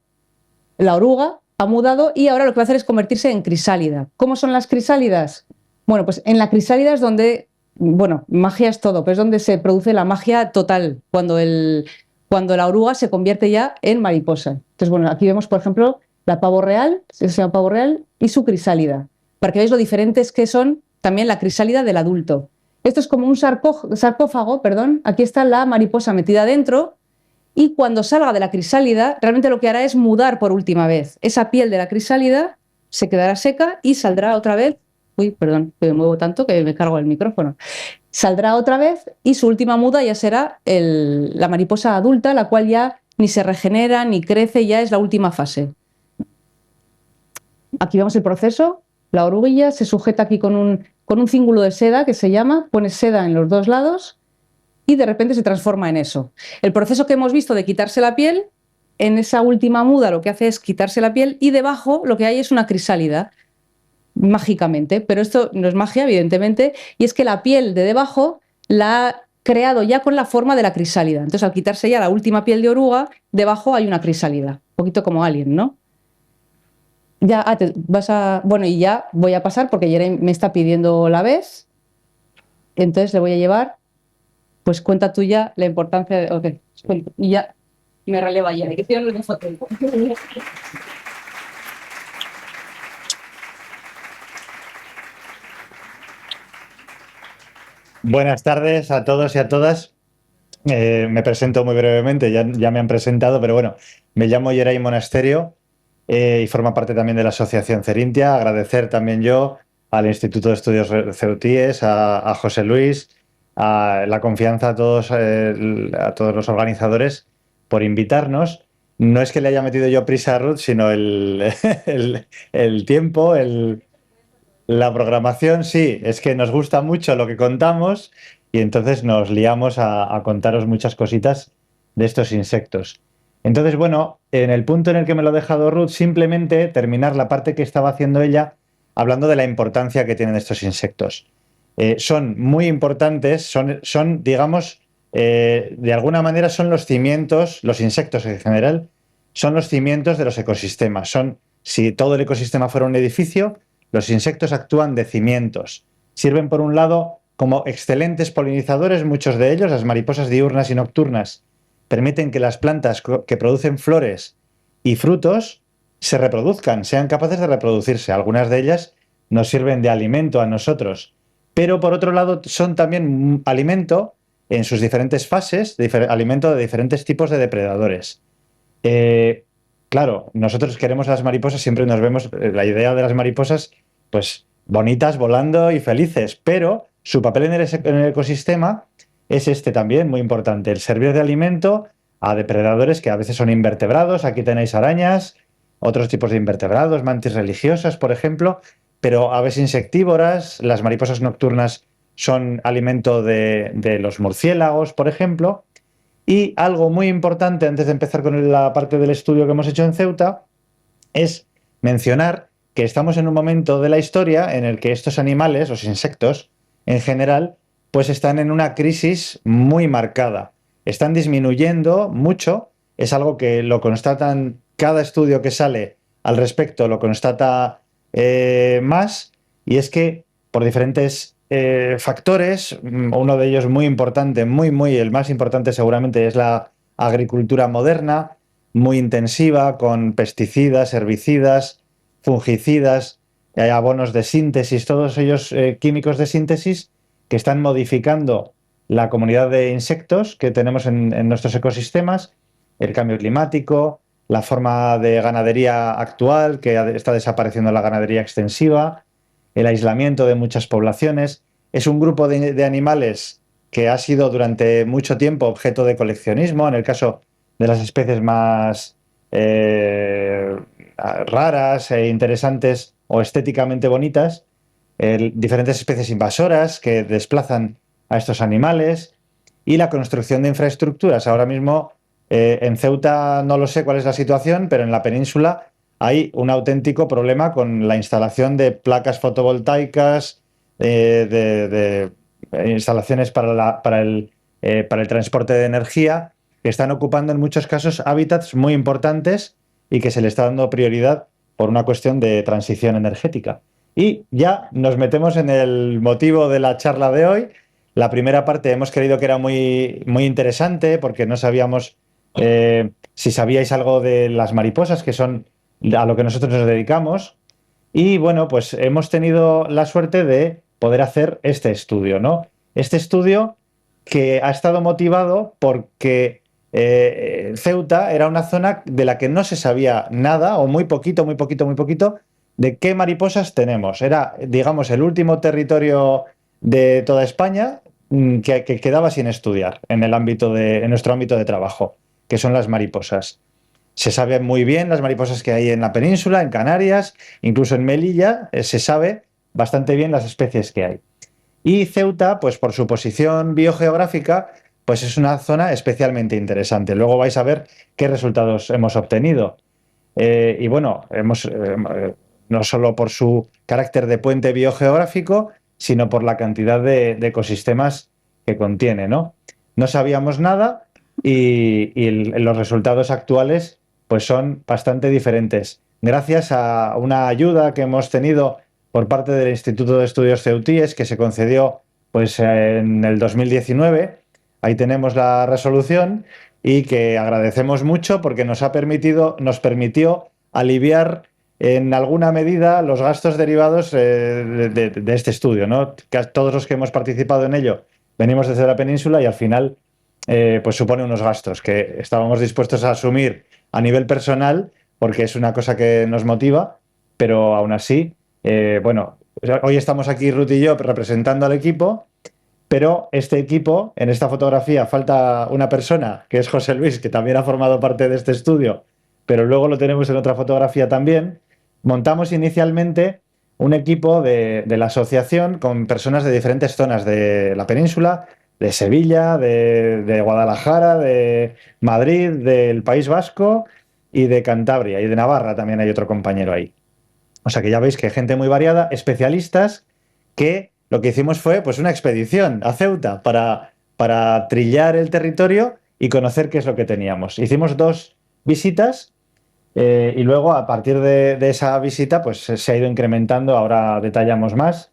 la oruga ha mudado y ahora lo que va a hacer es convertirse en crisálida. ¿Cómo son las crisálidas? Bueno, pues en la crisálida es donde, bueno, magia es todo, pero es donde se produce la magia total, cuando la oruga se convierte ya en mariposa. Entonces, bueno, aquí vemos, por ejemplo, la pavo real, se llama pavo real, y su crisálida, para que veáis lo diferentes que son también la crisálida del adulto. Esto es como un sarcófago, perdón, aquí está la mariposa metida dentro, y cuando salga de la crisálida, realmente lo que hará es mudar por última vez. Esa piel de la crisálida se quedará seca y saldrá otra vez. Uy, perdón, que me muevo tanto que me cargo el micrófono. Saldrá otra vez y su última muda ya será la mariposa adulta, la cual ya ni se regenera ni crece, ya es la última fase. Aquí vemos el proceso. La oruguilla se sujeta aquí con un cíngulo de seda que se llama, pone seda en los dos lados y de repente se transforma en eso. El proceso que hemos visto de quitarse la piel, en esa última muda lo que hace es quitarse la piel y debajo lo que hay es una crisálida, mágicamente. Pero esto no es magia, evidentemente, y es que la piel de debajo la ha creado ya con la forma de la crisálida. Entonces, al quitarse ya la última piel de oruga, debajo hay una crisálida, un poquito como Alien, ¿no? Ya, bueno, y ya voy a pasar porque Jeremy me está pidiendo la vez, entonces le voy a llevar. Pues cuenta tú ya la importancia de... Okay. Y ya me releva ya. Que cierro el foto. Buenas tardes a todos y a todas. Me presento muy brevemente, ya me han presentado, pero bueno, me llamo Yeray Monasterio y formo parte también de la Asociación Cerintia. Agradecer también yo al Instituto de Estudios Ceutíes, a José Luis, a la confianza a todos los organizadores por invitarnos. No es que le haya metido yo prisa a Ruth, sino el tiempo, la programación. Sí, es que nos gusta mucho lo que contamos y entonces nos liamos a contaros muchas cositas de estos insectos. Entonces, bueno, en el punto en el que me lo ha dejado Ruth, simplemente terminar la parte que estaba haciendo ella hablando de la importancia que tienen estos insectos. Son muy importantes, son digamos, de alguna manera son los cimientos, los insectos en general, son los cimientos de los ecosistemas. Si todo el ecosistema fuera un edificio, los insectos actúan de cimientos. Sirven, por un lado, como excelentes polinizadores, muchos de ellos, las mariposas diurnas y nocturnas, permiten que las plantas que producen flores y frutos se reproduzcan, sean capaces de reproducirse. Algunas de ellas nos sirven de alimento a nosotros, pero por otro lado son también alimento en sus diferentes fases, alimento de diferentes tipos de depredadores. Claro, nosotros queremos a las mariposas, siempre nos vemos la idea de las mariposas, pues bonitas, volando y felices, pero su papel en el ecosistema es este también, muy importante, el servir de alimento a depredadores que a veces son invertebrados. Aquí tenéis arañas, otros tipos de invertebrados, mantis religiosas, por ejemplo, pero aves insectívoras. Las mariposas nocturnas son alimento de los murciélagos, por ejemplo. Y algo muy importante, antes de empezar con la parte del estudio que hemos hecho en Ceuta, es mencionar que estamos en un momento de la historia en el que estos animales, los insectos en general, pues están en una crisis muy marcada. Están disminuyendo mucho, es algo que lo constatan, cada estudio que sale al respecto lo constata más, y es que por diferentes factores, uno de ellos muy importante, el más importante seguramente, es la agricultura moderna, muy intensiva, con pesticidas, herbicidas, fungicidas, abonos de síntesis, todos ellos químicos de síntesis que están modificando la comunidad de insectos que tenemos en nuestros ecosistemas, el cambio climático, la forma de ganadería actual, que está desapareciendo la ganadería extensiva, el aislamiento de muchas poblaciones. Es un grupo de animales que ha sido durante mucho tiempo objeto de coleccionismo, en el caso de las especies más raras e interesantes o estéticamente bonitas, diferentes especies invasoras que desplazan a estos animales y la construcción de infraestructuras. Ahora mismo en Ceuta no lo sé cuál es la situación, pero en la península hay un auténtico problema con la instalación de placas fotovoltaicas, de instalaciones para el transporte de energía, que están ocupando en muchos casos hábitats muy importantes y que se le está dando prioridad por una cuestión de transición energética. Y ya nos metemos en el motivo de la charla de hoy. La primera parte hemos creído que era muy, muy interesante porque no sabíamos si sabíais algo de las mariposas, que son a lo que nosotros nos dedicamos. Y bueno, pues hemos tenido la suerte de poder hacer este estudio, ¿no? Este estudio que ha estado motivado porque Ceuta era una zona de la que no se sabía nada, o muy poquito, muy poquito, muy poquito, de qué mariposas tenemos. Era, digamos, el último territorio de toda España que quedaba sin estudiar en en nuestro ámbito de trabajo, que son las mariposas. Se sabe muy bien las mariposas que hay en la península, en Canarias, incluso en Melilla, se sabe bastante bien las especies que hay. Y Ceuta, pues por su posición biogeográfica, pues es una zona especialmente interesante. Luego vais a ver qué resultados hemos obtenido. Y bueno, no solo por su carácter de puente biogeográfico, sino por la cantidad de ecosistemas que contiene, ¿no? No sabíamos nada y los resultados actuales pues son bastante diferentes. Gracias a una ayuda que hemos tenido por parte del Instituto de Estudios Ceutíes, que se concedió pues, en el 2019. Ahí tenemos la resolución y que agradecemos mucho porque nos permitió aliviar en alguna medida los gastos derivados de este estudio, ¿no? Todos los que hemos participado en ello venimos desde la península y al final pues supone unos gastos que estábamos dispuestos a asumir a nivel personal porque es una cosa que nos motiva, pero aún así, bueno, hoy estamos aquí Ruth y yo representando al equipo, pero este equipo, en esta fotografía falta una persona, que es José Luis, que también ha formado parte de este estudio, pero luego lo tenemos en otra fotografía también. Montamos inicialmente un equipo de la asociación con personas de diferentes zonas de la península, de Sevilla, de Guadalajara, de Madrid, del País Vasco y de Cantabria y de Navarra también hay otro compañero ahí. O sea que ya veis que hay gente muy variada, especialistas, que lo que hicimos fue pues una expedición a Ceuta para trillar el territorio y conocer qué es lo que teníamos. Hicimos 2 visitas y luego a partir de esa visita pues se ha ido incrementando, ahora detallamos más.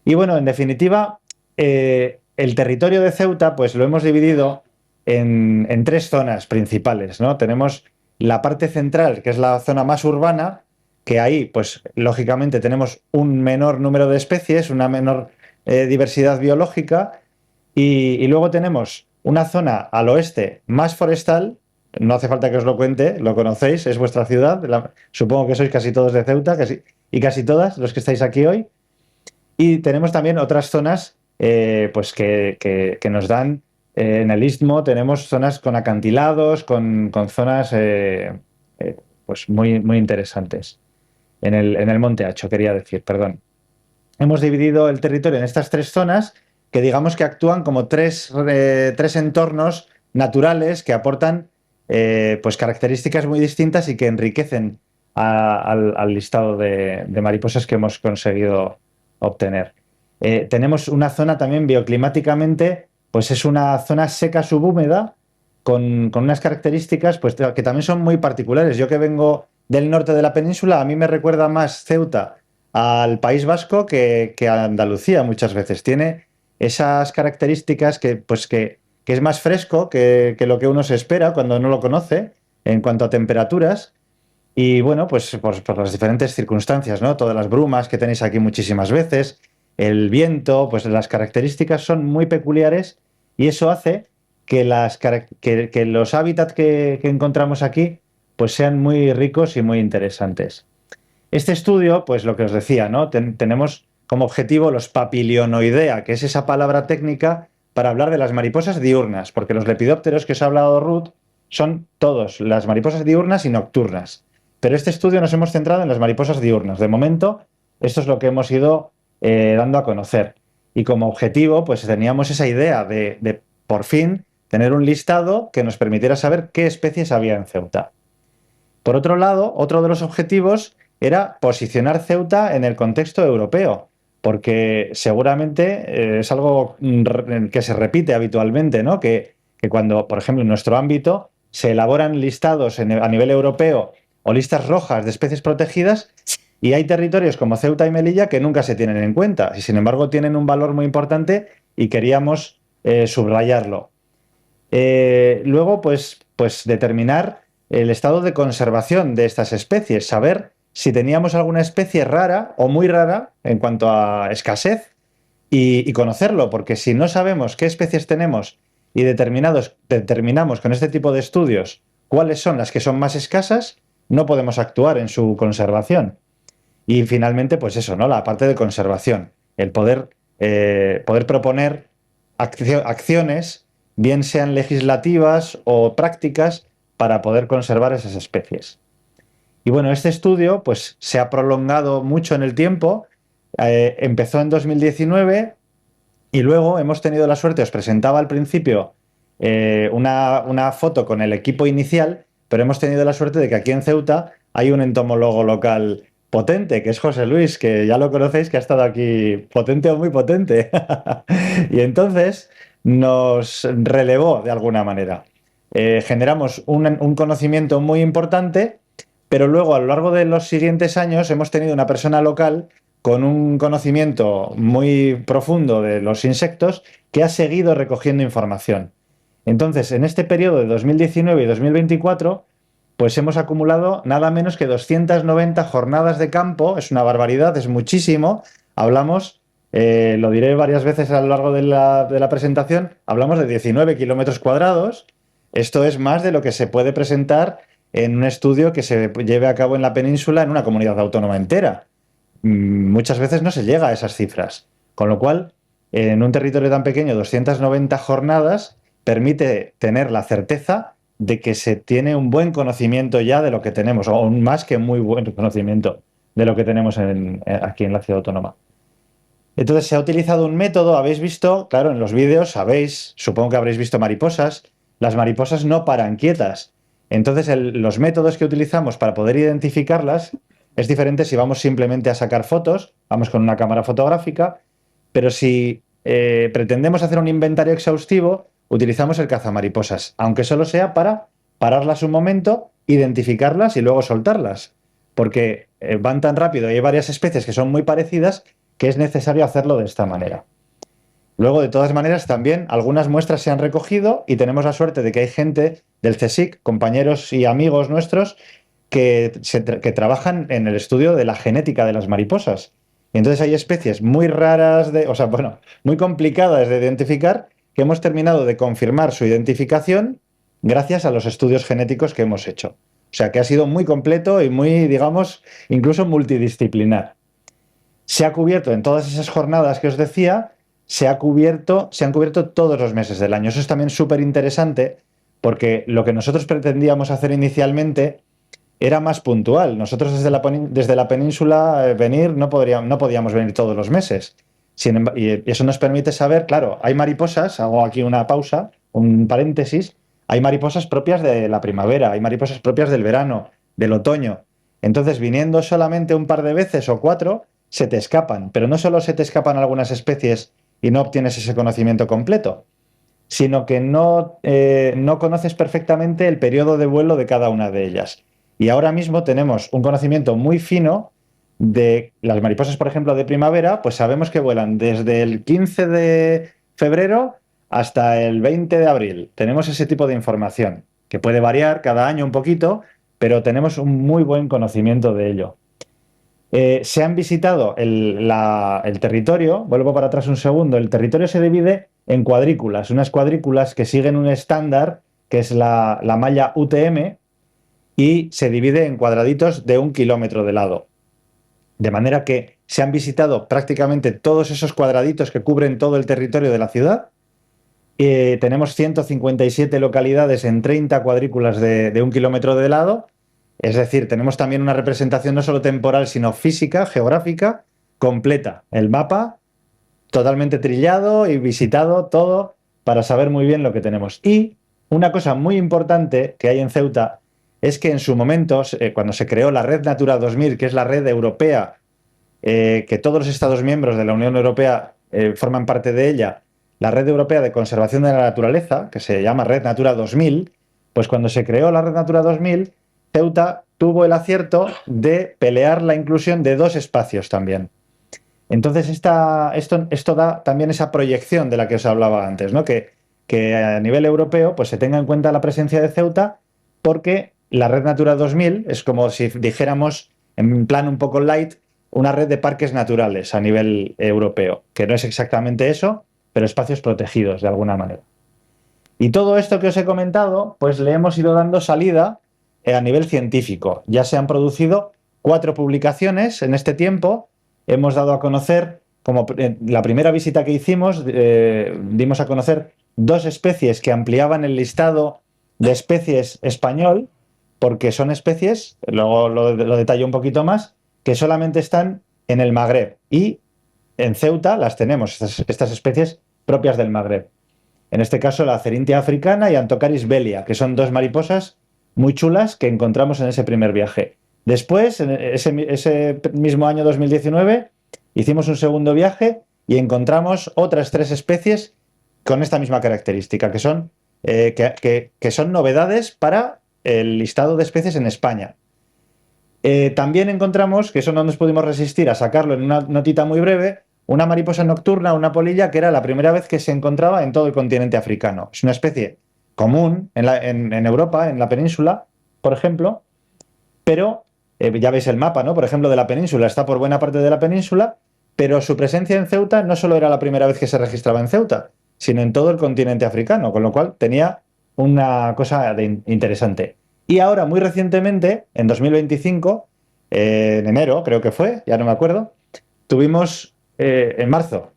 Y bueno, en definitiva, el territorio de Ceuta pues lo hemos dividido en 3 zonas principales, ¿no? Tenemos la parte central, que es la zona más urbana, que ahí, pues lógicamente tenemos un menor número de especies, una menor diversidad biológica, y luego tenemos una zona al oeste más forestal. No hace falta que os lo cuente, lo conocéis, es vuestra ciudad, supongo que sois casi todos de Ceuta, y casi todas los que estáis aquí hoy. Y tenemos también otras zonas pues que nos dan, en el istmo tenemos zonas con acantilados, con zonas pues muy, muy interesantes. En el Monte Acho, quería decir, perdón. Hemos dividido el territorio en estas 3 zonas que digamos que actúan como 3 entornos naturales que aportan pues características muy distintas y que enriquecen al listado de mariposas que hemos conseguido obtener. Tenemos una zona también bioclimáticamente, pues es una zona seca subhúmeda con unas características pues, que también son muy particulares. Yo que vengo del norte de la península, a mí me recuerda más Ceuta al País Vasco que a Andalucía muchas veces. Tiene esas características que es más fresco que lo que uno se espera cuando no lo conoce en cuanto a temperaturas. Y bueno, pues por las diferentes circunstancias, ¿no? Todas las brumas que tenéis aquí muchísimas veces, el viento, pues las características son muy peculiares y eso hace que los hábitats que encontramos aquí pues sean muy ricos y muy interesantes. Este estudio, pues lo que os decía, ¿no? Tenemos como objetivo los papilionoidea, que es esa palabra técnica para hablar de las mariposas diurnas, porque los lepidópteros que os ha hablado Ruth son todos las mariposas diurnas y nocturnas. Pero este estudio nos hemos centrado en las mariposas diurnas. De momento, esto es lo que hemos ido dando a conocer. Y como objetivo, pues teníamos esa idea de por fin tener un listado que nos permitiera saber qué especies había en Ceuta. Por otro lado, otro de los objetivos era posicionar Ceuta en el contexto europeo, porque seguramente es algo que se repite habitualmente, ¿no? Que cuando, por ejemplo, en nuestro ámbito se elaboran listados a nivel europeo o listas rojas de especies protegidas y hay territorios como Ceuta y Melilla que nunca se tienen en cuenta y sin embargo tienen un valor muy importante y queríamos subrayarlo. Luego, pues determinar el estado de conservación de estas especies, saber si teníamos alguna especie rara o muy rara en cuanto a escasez y conocerlo, porque si no sabemos qué especies tenemos y determinamos con este tipo de estudios cuáles son las que son más escasas, no podemos actuar en su conservación. Y finalmente, pues eso, ¿no? La parte de conservación, el poder proponer acciones, bien sean legislativas o prácticas, para poder conservar esas especies. Y bueno, este estudio pues, se ha prolongado mucho en el tiempo, empezó en 2019 y luego hemos tenido la suerte, os presentaba al principio una foto con el equipo inicial, pero hemos tenido la suerte de que aquí en Ceuta hay un entomólogo local potente, que es José Luis, que ya lo conocéis, que ha estado aquí potente o muy potente. Y entonces nos relevó de alguna manera. Generamos un conocimiento muy importante, pero luego a lo largo de los siguientes años hemos tenido una persona local con un conocimiento muy profundo de los insectos que ha seguido recogiendo información. Entonces, en este periodo de 2019 y 2024, pues hemos acumulado nada menos que 290 jornadas de campo. Es una barbaridad, es muchísimo. Hablamos, lo diré varias veces a lo largo de la presentación, hablamos de 19 kilómetros cuadrados. Esto es más de lo que se puede presentar en un estudio que se lleve a cabo en la península en una comunidad autónoma entera. Muchas veces no se llega a esas cifras. Con lo cual, en un territorio tan pequeño, 290 jornadas permite tener la certeza de que se tiene un buen conocimiento ya de lo que tenemos, o un más que muy buen conocimiento de lo que tenemos aquí en la ciudad autónoma. Entonces se ha utilizado un método, habéis visto, claro, en los vídeos, sabéis, supongo que habréis visto mariposas, las mariposas no paran quietas. Entonces los métodos que utilizamos para poder identificarlas es diferente si vamos simplemente a sacar fotos, vamos con una cámara fotográfica, pero si pretendemos hacer un inventario exhaustivo, utilizamos el cazamariposas, aunque solo sea para pararlas un momento, identificarlas y luego soltarlas, porque van tan rápido y hay varias especies que son muy parecidas que es necesario hacerlo de esta manera. Luego, de todas maneras, también algunas muestras se han recogido y tenemos la suerte de que hay gente del CSIC, compañeros y amigos nuestros, que trabajan en el estudio de la genética de las mariposas. Y entonces hay especies muy raras, muy complicadas de identificar, que hemos terminado de confirmar su identificación gracias a los estudios genéticos que hemos hecho. O sea que ha sido muy completo y muy, digamos, incluso multidisciplinar. Se ha cubierto en todas esas jornadas que os decía, se han cubierto todos los meses del año. Eso es también súper interesante porque lo que nosotros pretendíamos hacer inicialmente era más puntual. Nosotros desde la península no podíamos venir todos los meses. Y eso nos permite saber, claro, hay mariposas, hago aquí una pausa, un paréntesis, hay mariposas propias de la primavera, hay mariposas propias del verano, del otoño. Entonces, viniendo solamente un par de veces o 4, se te escapan. Pero no solo se te escapan algunas especies y no obtienes ese conocimiento completo, sino que no conoces perfectamente el periodo de vuelo de cada una de ellas. Y ahora mismo tenemos un conocimiento muy fino de las mariposas, por ejemplo, de primavera, pues sabemos que vuelan desde el 15 de febrero hasta el 20 de abril. Tenemos ese tipo de información, que puede variar cada año un poquito, pero tenemos un muy buen conocimiento de ello. Se han visitado el territorio, vuelvo para atrás un segundo, el territorio se divide en cuadrículas, unas cuadrículas que siguen un estándar, que es la malla UTM, y se divide en cuadraditos de 1 kilómetro de lado. De manera que se han visitado prácticamente todos esos cuadraditos que cubren todo el territorio de la ciudad. Tenemos 157 localidades en 30 cuadrículas de 1 kilómetro de lado. Es decir, tenemos también una representación no solo temporal, sino física, geográfica, completa. El mapa totalmente trillado y visitado todo para saber muy bien lo que tenemos. Y una cosa muy importante que hay en Ceuta es que en su momento, cuando se creó la Red Natura 2000, que es la red europea que todos los Estados miembros de la Unión Europea forman parte de ella, la Red Europea de Conservación de la Naturaleza, que se llama Red Natura 2000, pues cuando se creó la Red Natura 2000, Ceuta tuvo el acierto de pelear la inclusión de 2 espacios también. Entonces esto da también esa proyección de la que os hablaba antes, ¿no? Que a nivel europeo pues se tenga en cuenta la presencia de Ceuta, porque la Red Natura 2000 es como si dijéramos, en plan un poco light, una red de parques naturales a nivel europeo, que no es exactamente eso, pero espacios protegidos de alguna manera. Y todo esto que os he comentado, pues le hemos ido dando salida a nivel científico. Ya se han producido 4 publicaciones en este tiempo. Hemos dado a conocer, como la primera visita que hicimos, dimos a conocer 2 especies que ampliaban el listado de especies español, porque son especies, luego lo detallo un poquito más, que solamente están en el Magreb. Y en Ceuta las tenemos, estas especies propias del Magreb. En este caso la Cerinthia africana y Anthocaris bellia, que son 2 mariposas muy chulas que encontramos en ese primer viaje. Después, en ese mismo año 2019, hicimos un segundo viaje y encontramos otras 3 especies con esta misma característica, que son novedades para el listado de especies en España. También encontramos, que eso no nos pudimos resistir a sacarlo en una notita muy breve, una mariposa nocturna, una polilla, que era la primera vez que se encontraba en todo el continente africano. Es una especie común en Europa, en la península, por ejemplo, pero ya veis el mapa, ¿no? Por ejemplo, de la península, está por buena parte de la península, pero su presencia en Ceuta no solo era la primera vez que se registraba en Ceuta, sino en todo el continente africano, con lo cual tenía una cosa interesante. Y ahora, muy recientemente, en 2025, en enero creo que fue, ya no me acuerdo, tuvimos en marzo,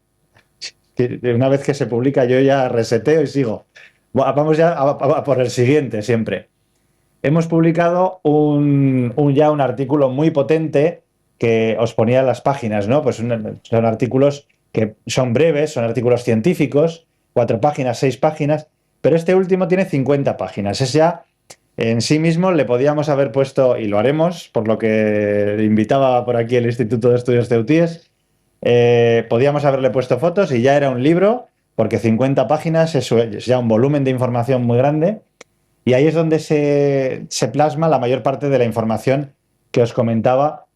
una vez que se publica yo ya reseteo y sigo. Vamos ya a por el siguiente siempre. Hemos publicado ya un artículo muy potente que os ponía en las páginas, ¿no? Pues son artículos que son breves, son artículos científicos, 4 páginas, 6 páginas, pero este último tiene 50 páginas. Es ya, en sí mismo, le podíamos haber puesto, y lo haremos, por lo que invitaba por aquí el Instituto de Estudios Ceutíes, podíamos haberle puesto fotos y ya era un libro, porque 50 páginas es ya un volumen de información muy grande. Y ahí es donde se plasma la mayor parte de la información que os comentaba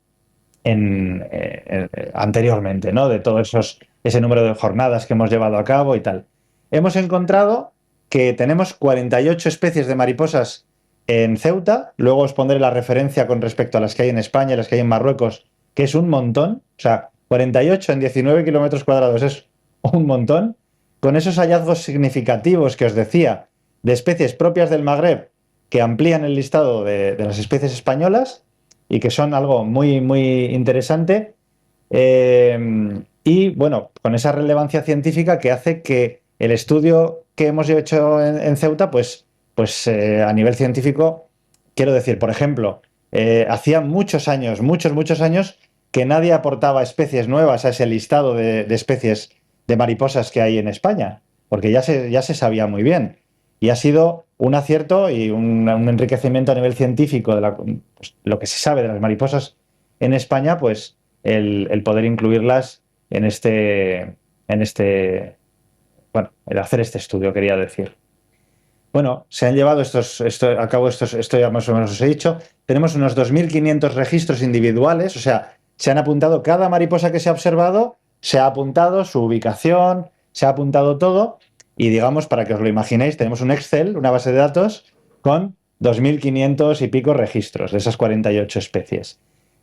anteriormente, ¿no? De todo ese número de jornadas que hemos llevado a cabo y tal. Hemos encontrado que tenemos 48 especies de mariposas en Ceuta. Luego os pondré la referencia con respecto a las que hay en España y las que hay en Marruecos, que es un montón. O sea, 48 en 19 kilómetros cuadrados es un montón. Con esos hallazgos significativos que os decía, de especies propias del Magreb que amplían el listado de las especies españolas y que son algo muy, muy interesante. Y bueno, con esa relevancia científica que hace que el estudio que hemos hecho en Ceuta, pues a nivel científico, quiero decir, por ejemplo, hacía muchos años que nadie aportaba especies nuevas a ese listado de especies de mariposas que hay en España, porque ya se sabía muy bien. Y ha sido un acierto y un enriquecimiento a nivel científico de pues, lo que se sabe de las mariposas en España, pues el poder incluirlas en bueno, el hacer este estudio, quería decir. Bueno, se han llevado esto ya más o menos os he dicho. Tenemos unos 2.500 registros individuales, o sea, se han apuntado cada mariposa que se ha observado, se ha apuntado su ubicación, se ha apuntado todo. Y digamos, para que os lo imaginéis, tenemos un Excel, una base de datos, con 2.500 y pico registros de esas 48 especies.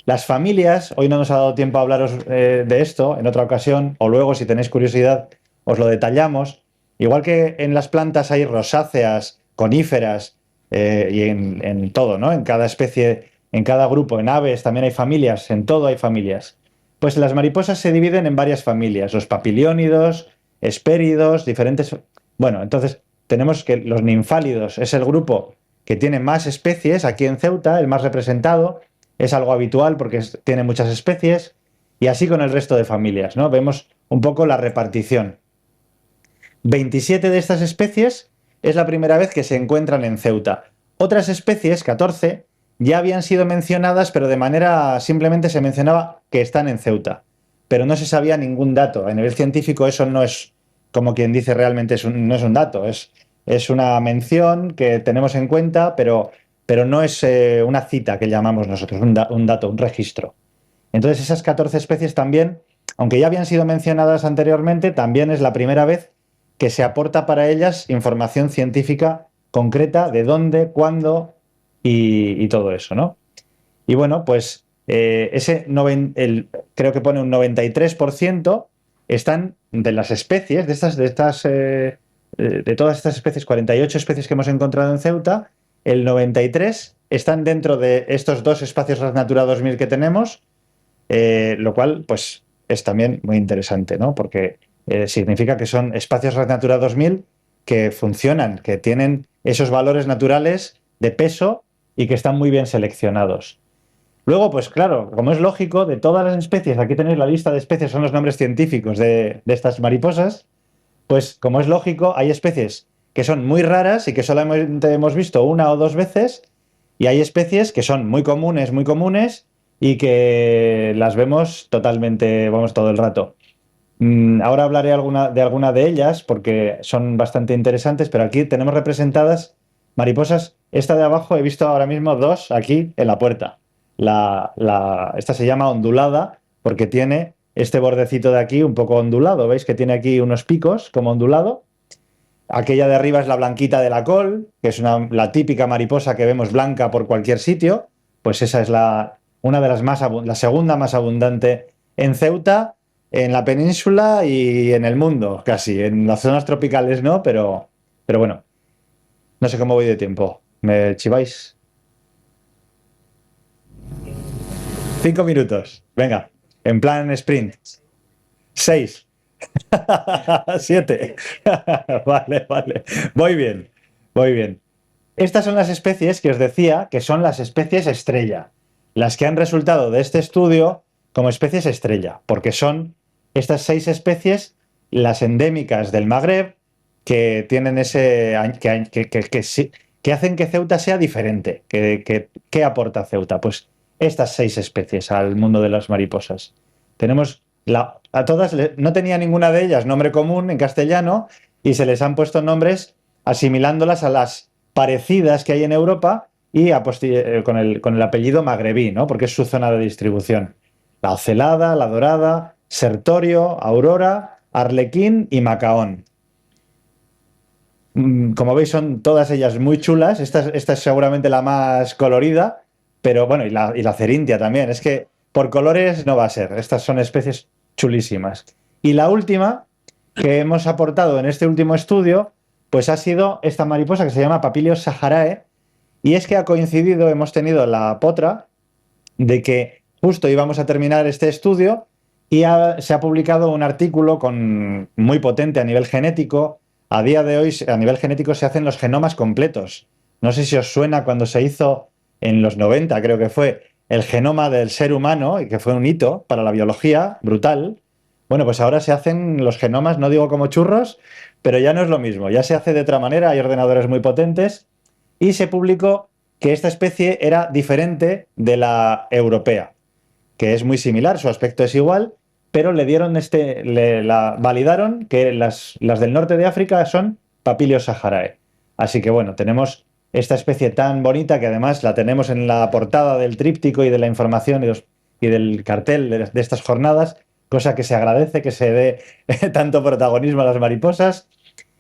Las familias, hoy no nos ha dado tiempo a hablaros de esto, en otra ocasión, o luego, si tenéis curiosidad, os lo detallamos. Igual que en las plantas hay rosáceas, coníferas, y en todo, ¿no? En cada especie, en cada grupo, en aves también hay familias, en todo hay familias. Pues las mariposas se dividen en varias familias, los papiliónidos, hespéridos, diferentes... Bueno, entonces tenemos que los ninfálidos es el grupo que tiene más especies aquí en Ceuta, el más representado, es algo habitual porque tiene muchas especies, y así con el resto de familias, ¿no? Vemos un poco la repartición. 27 de estas especies es la primera vez que se encuentran en Ceuta. Otras especies, 14, ya habían sido mencionadas, pero de manera simplemente se mencionaba que están en Ceuta, pero no se sabía ningún dato. A nivel científico eso no es, como quien dice, realmente no es un dato, es una mención que tenemos en cuenta, pero no es una cita que llamamos nosotros, un dato, un registro. Entonces esas 14 especies también, aunque ya habían sido mencionadas anteriormente, también es la primera vez que se aporta para ellas información científica concreta de dónde, cuándo y todo eso, ¿no? Y bueno, pues creo que pone un 93% están de las especies, de todas estas especies, 48 especies que hemos encontrado en Ceuta, el 93 están dentro de estos 2 espacios Red Natura 2000 que tenemos, lo cual pues es también muy interesante, ¿no? Porque significa que son espacios Red Natura 2000 que funcionan, que tienen esos valores naturales de peso y que están muy bien seleccionados. Luego, pues claro, como es lógico, de todas las especies, aquí tenéis la lista de especies, son los nombres científicos de estas mariposas, pues como es lógico, hay especies que son muy raras y que solamente hemos visto 1 o 2 veces, y hay especies que son muy comunes y que las vemos totalmente, vamos, todo el rato. Ahora hablaré de alguna de ellas porque son bastante interesantes, pero aquí tenemos representadas mariposas. Esta de abajo he visto ahora mismo 2 aquí en la puerta. Esta se llama ondulada porque tiene este bordecito de aquí un poco ondulado. ¿Veis que tiene aquí unos picos como ondulado? Aquella de arriba es la blanquita de la col, que es la típica mariposa que vemos blanca por cualquier sitio. Pues esa es una de la segunda más abundante en Ceuta, en la península y en el mundo, casi. En las zonas tropicales no, pero bueno. No sé cómo voy de tiempo. ¿Me chiváis? 5 minutos. Venga, en plan sprint. 6. 7. Vale. Voy bien. Estas son las especies que os decía que son las especies estrella. Las que han resultado de este estudio como especies estrella, porque son estas 6 especies las endémicas del Magreb que tienen que hacen que Ceuta sea diferente. ¿Qué aporta Ceuta? Pues estas 6 especies al mundo de las mariposas. Tenemos a todas, no tenía ninguna de ellas nombre común en castellano y se les han puesto nombres asimilándolas a las parecidas que hay en Europa y con el apellido magrebí, ¿no? Porque es su zona de distribución. La ocelada, la dorada, sertorio, aurora, arlequín y macaón. Como veis son todas ellas muy chulas. Esta es seguramente la más colorida, pero bueno, y la cerintia también. Es que por colores no va a ser. Estas son especies chulísimas. Y la última que hemos aportado en este último estudio, pues ha sido esta mariposa que se llama Papilios saharae, y es que ha coincidido, hemos tenido la potra de que justo íbamos a terminar este estudio y se ha publicado un artículo muy potente a nivel genético. A día de hoy, a nivel genético, se hacen los genomas completos. No sé si os suena cuando se hizo en los 90, creo que fue, el genoma del ser humano, y que fue un hito para la biología brutal. Bueno, pues ahora se hacen los genomas, no digo como churros, pero ya no es lo mismo. Ya se hace de otra manera, hay ordenadores muy potentes, y se publicó que esta especie era diferente de la europea, que es muy similar, su aspecto es igual, pero validaron que las del norte de África son Papilios saharae. Así que bueno, tenemos esta especie tan bonita que además la tenemos en la portada del tríptico y de la información y del cartel de estas jornadas, cosa que se agradece que se dé tanto protagonismo a las mariposas.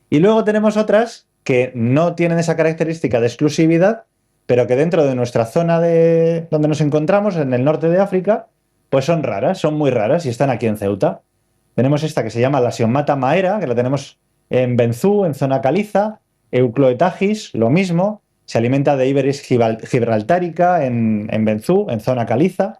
Y luego tenemos otras que no tienen esa característica de exclusividad, pero que dentro de nuestra zona donde nos encontramos, en el norte de África, pues son raras, son muy raras y están aquí en Ceuta. Tenemos esta que se llama la Siommata maera, que la tenemos en Benzú, en zona caliza. Eucloetagis, lo mismo, se alimenta de Iberis gibraltarica en Benzú, en zona caliza.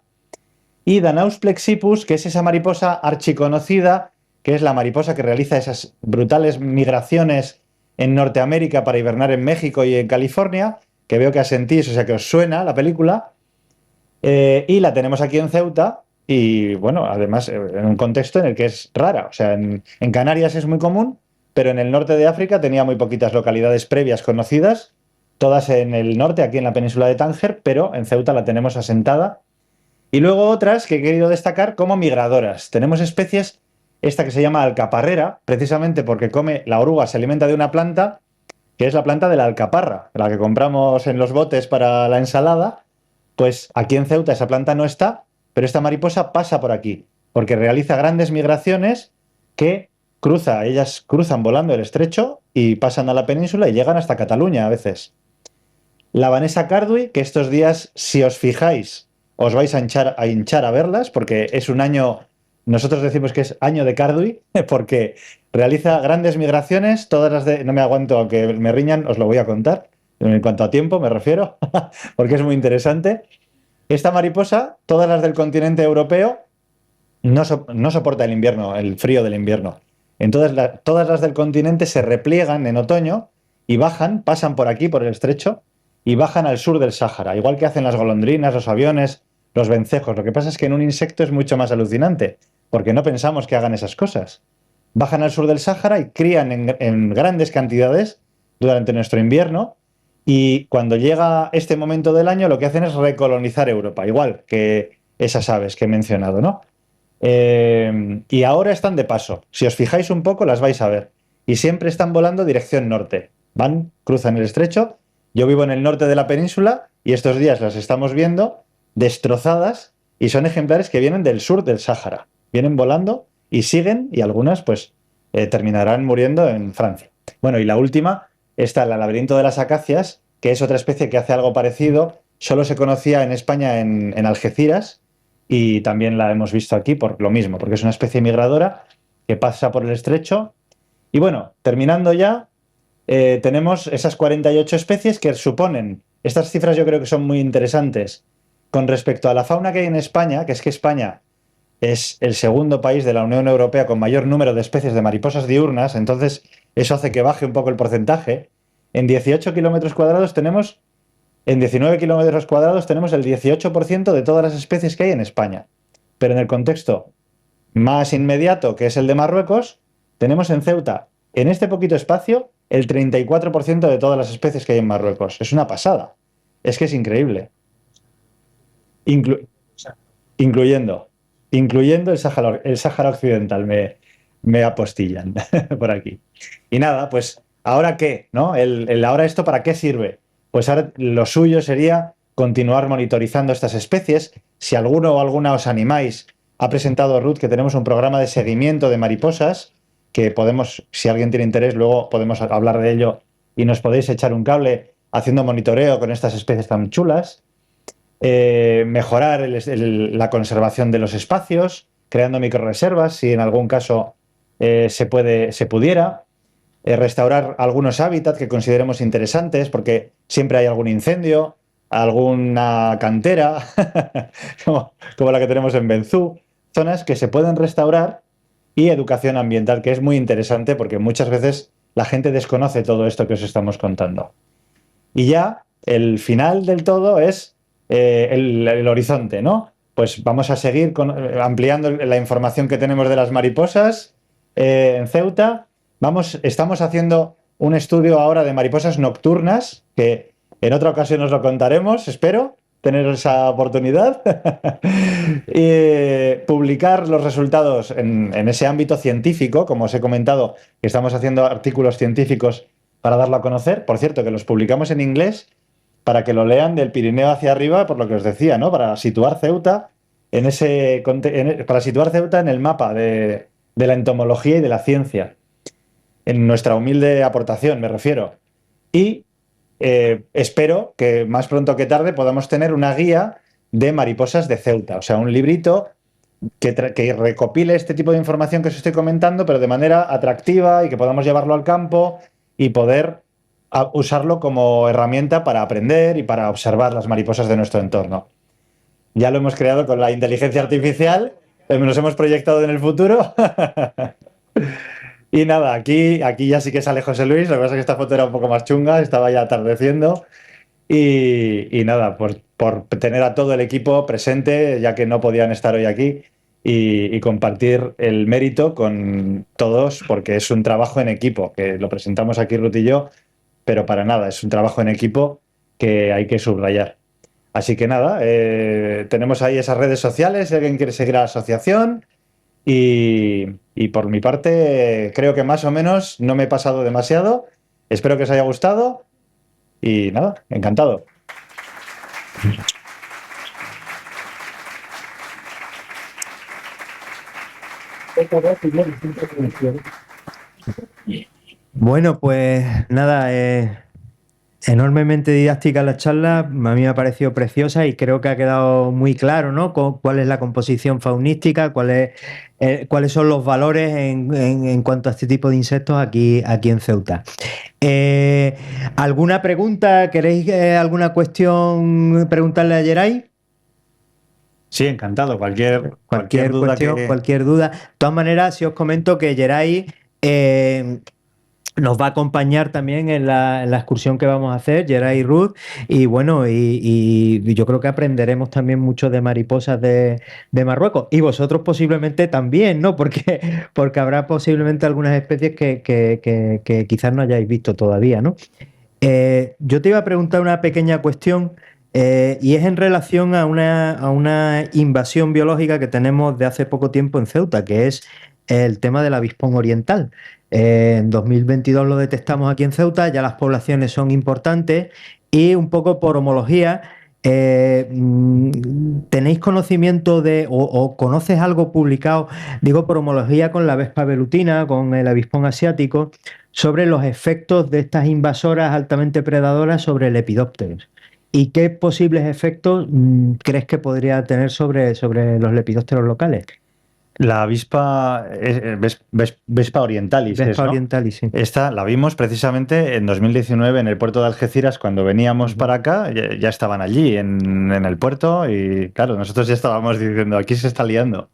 Y Danaus plexippus, que es esa mariposa archiconocida, que es la mariposa que realiza esas brutales migraciones en Norteamérica para hibernar en México y en California, que veo que asentís, o sea que os suena la película. Y la tenemos aquí en Ceuta y, bueno, además en un contexto en el que es rara. O sea, en Canarias es muy común, pero en el norte de África tenía muy poquitas localidades previas conocidas todas en el norte, aquí en la península de Tánger, pero en Ceuta la tenemos asentada. Y luego otras que he querido destacar como migradoras. Tenemos especies, esta que se llama alcaparrera, precisamente porque la oruga se alimenta de una planta, que es la planta de la alcaparra, la que compramos en los botes para la ensalada. Pues aquí en Ceuta esa planta no está, pero esta mariposa pasa por aquí, porque realiza grandes migraciones que ellas cruzan volando el estrecho y pasan a la península y llegan hasta Cataluña a veces. La Vanessa cardui, que estos días, si os fijáis, os vais a hinchar a verlas, porque es un año, nosotros decimos que es año de cardui, porque realiza grandes migraciones, todas las de, no me aguanto, aunque me riñan, os lo voy a contar, en cuanto a tiempo me refiero, porque es muy interesante. Esta mariposa, todas las del continente europeo, no soporta el invierno, el frío del invierno. Entonces, todas las del continente se repliegan en otoño y pasan por aquí, por el estrecho, y bajan al sur del Sáhara, igual que hacen las golondrinas, los aviones, los vencejos. Lo que pasa es que en un insecto es mucho más alucinante, porque no pensamos que hagan esas cosas. Bajan al sur del Sáhara y crían en grandes cantidades durante nuestro invierno, y cuando llega este momento del año lo que hacen es recolonizar Europa, igual que esas aves que he mencionado, ¿no? Y ahora están de paso. Si os fijáis un poco, las vais a ver. Y siempre están volando dirección norte. Cruzan el estrecho. Yo vivo en el norte de la península y estos días las estamos viendo destrozadas y son ejemplares que vienen del sur del Sáhara. Vienen volando y siguen, y algunas pues terminarán muriendo en Francia. Bueno, y la última está el laberinto de las acacias, que es otra especie que hace algo parecido. Solo se conocía en España en Algeciras, y también la hemos visto aquí por lo mismo, porque es una especie migradora que pasa por el estrecho. Y bueno, terminando ya, tenemos esas 48 especies que suponen, estas cifras yo creo que son muy interesantes con respecto a la fauna que hay en España, que es que España es el segundo país de la Unión Europea con mayor número de especies de mariposas diurnas, entonces eso hace que baje un poco el porcentaje. En 18 kilómetros cuadrados tenemos En 19 kilómetros cuadrados tenemos el 18% de todas las especies que hay en España. Pero en el contexto más inmediato, que es el de Marruecos, tenemos en Ceuta, en este poquito espacio, el 34% de todas las especies que hay en Marruecos. Es una pasada. Es que es increíble. Incluyendo el Sáhara Occidental, me apostillan por aquí. Y nada, pues, ¿ahora qué? ¿No? Ahora esto, ¿para qué sirve? Pues ahora lo suyo sería continuar monitorizando estas especies. Si alguno o alguna os animáis, ha presentado Ruth que tenemos un programa de seguimiento de mariposas, que podemos, si alguien tiene interés, luego podemos hablar de ello y nos podéis echar un cable haciendo monitoreo con estas especies tan chulas. Mejorar la conservación de los espacios, creando microreservas, si en algún caso se pudiera. Restaurar algunos hábitats que consideremos interesantes, porque siempre hay algún incendio, alguna cantera, como la que tenemos en Benzú, zonas que se pueden restaurar, y educación ambiental, que es muy interesante porque muchas veces la gente desconoce todo esto que os estamos contando. Y ya el final del todo es el horizonte, ¿no? Pues vamos a seguir ampliando la información que tenemos de las mariposas en Ceuta. Estamos haciendo un estudio ahora de mariposas nocturnas, que en otra ocasión os lo contaremos, espero tener esa oportunidad. Y publicar los resultados en ese ámbito científico, como os he comentado, que estamos haciendo artículos científicos para darlo a conocer. Por cierto, que los publicamos en inglés para que lo lean del Pirineo hacia arriba, por lo que os decía, ¿no? Para situar Ceuta para situar Ceuta en el mapa de la entomología y de la ciencia. En nuestra humilde aportación, me refiero. Y espero que más pronto que tarde podamos tener una guía de mariposas de Ceuta, o sea, un librito que recopile este tipo de información que os estoy comentando, pero de manera atractiva, y que podamos llevarlo al campo y poder usarlo como herramienta para aprender y para observar las mariposas de nuestro entorno. Ya lo hemos creado con la inteligencia artificial, nos hemos proyectado en el futuro. Y nada, aquí ya sí que sale José Luis. Lo que pasa es que esta foto era un poco más chunga, estaba ya atardeciendo. Y nada, por tener a todo el equipo presente, ya que no podían estar hoy aquí, y compartir el mérito con todos, porque es un trabajo en equipo, que lo presentamos aquí Ruth y yo, pero para nada, es un trabajo en equipo que hay que subrayar. Así que nada, tenemos ahí esas redes sociales, si alguien quiere seguir a la asociación. Y por mi parte, creo que más o menos no me he pasado demasiado. Espero que os haya gustado y nada, encantado. Bueno, pues nada, enormemente didáctica la charla, a mí me ha parecido preciosa y creo que ha quedado muy claro, ¿no? Cuál es la composición faunística, cuáles son los valores en cuanto a este tipo de insectos aquí en Ceuta. ¿Alguna pregunta? ¿Queréis alguna cuestión preguntarle a Geray? Sí, encantado. Cualquier duda cuestión, cualquier duda. De todas maneras, si os comento que Geray nos va a acompañar también en la excursión que vamos a hacer, Geray y Ruth, y bueno, y yo creo que aprenderemos también mucho de mariposas de Marruecos, y vosotros posiblemente también, ¿no? Porque habrá posiblemente algunas especies que quizás no hayáis visto todavía, ¿no? Yo te iba a preguntar una pequeña cuestión, y es en relación a una invasión biológica que tenemos de hace poco tiempo en Ceuta, que es el tema del avispón oriental. En 2022 lo detectamos aquí en Ceuta, ya las poblaciones son importantes y un poco por homología, ¿tenéis conocimiento o conoces algo publicado, digo por homología con la vespa velutina, con el avispón asiático, sobre los efectos de estas invasoras altamente predadoras sobre Lepidópteros? ¿Y qué posibles efectos crees que podría tener sobre los lepidópteros locales? La avispa Vespa orientalis, Vespa ¿no? orientalis, sí. Esta la vimos precisamente en 2019 en el puerto de Algeciras. Cuando veníamos para acá, ya estaban allí en el puerto y claro, nosotros ya estábamos diciendo, aquí se está liando.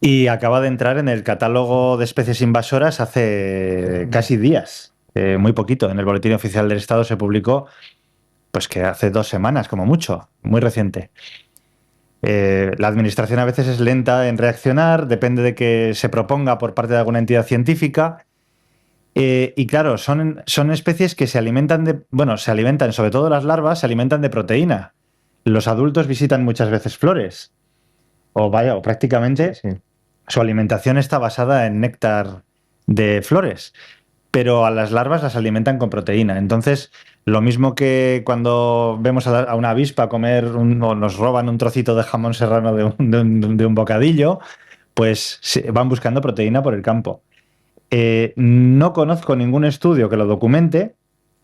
Y acaba de entrar en el catálogo de especies invasoras hace casi días, muy poquito. En el Boletín Oficial del Estado se publicó, pues que hace 2 semanas como mucho, muy reciente. La administración a veces es lenta en reaccionar, depende de que se proponga por parte de alguna entidad científica. Y claro, son especies que se alimentan sobre todo las larvas, se alimentan de proteína. Los adultos visitan muchas veces flores, o prácticamente Sí. su alimentación está basada en néctar de flores, pero a las larvas las alimentan con proteína. Entonces, lo mismo que cuando vemos a una avispa comer o nos roban un trocito de jamón serrano de un bocadillo, pues van buscando proteína por el campo. No conozco ningún estudio que lo documente,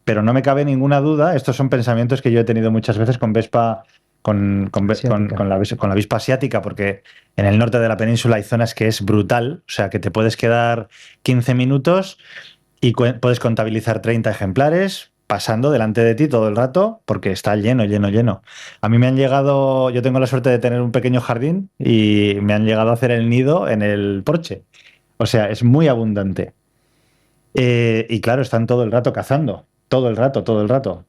pero no me cabe ninguna duda. Estos son pensamientos que yo he tenido muchas veces con vespa, con la avispa asiática, porque en el norte de la península hay zonas que es brutal, o sea, que te puedes quedar 15 minutos y puedes contabilizar 30 ejemplares pasando delante de ti todo el rato porque está lleno, lleno, lleno. A mí me han llegado, yo tengo la suerte de tener un pequeño jardín y me han llegado a hacer el nido en el porche. O sea, es muy abundante. Y claro, están todo el rato cazando, todo el rato, todo el rato.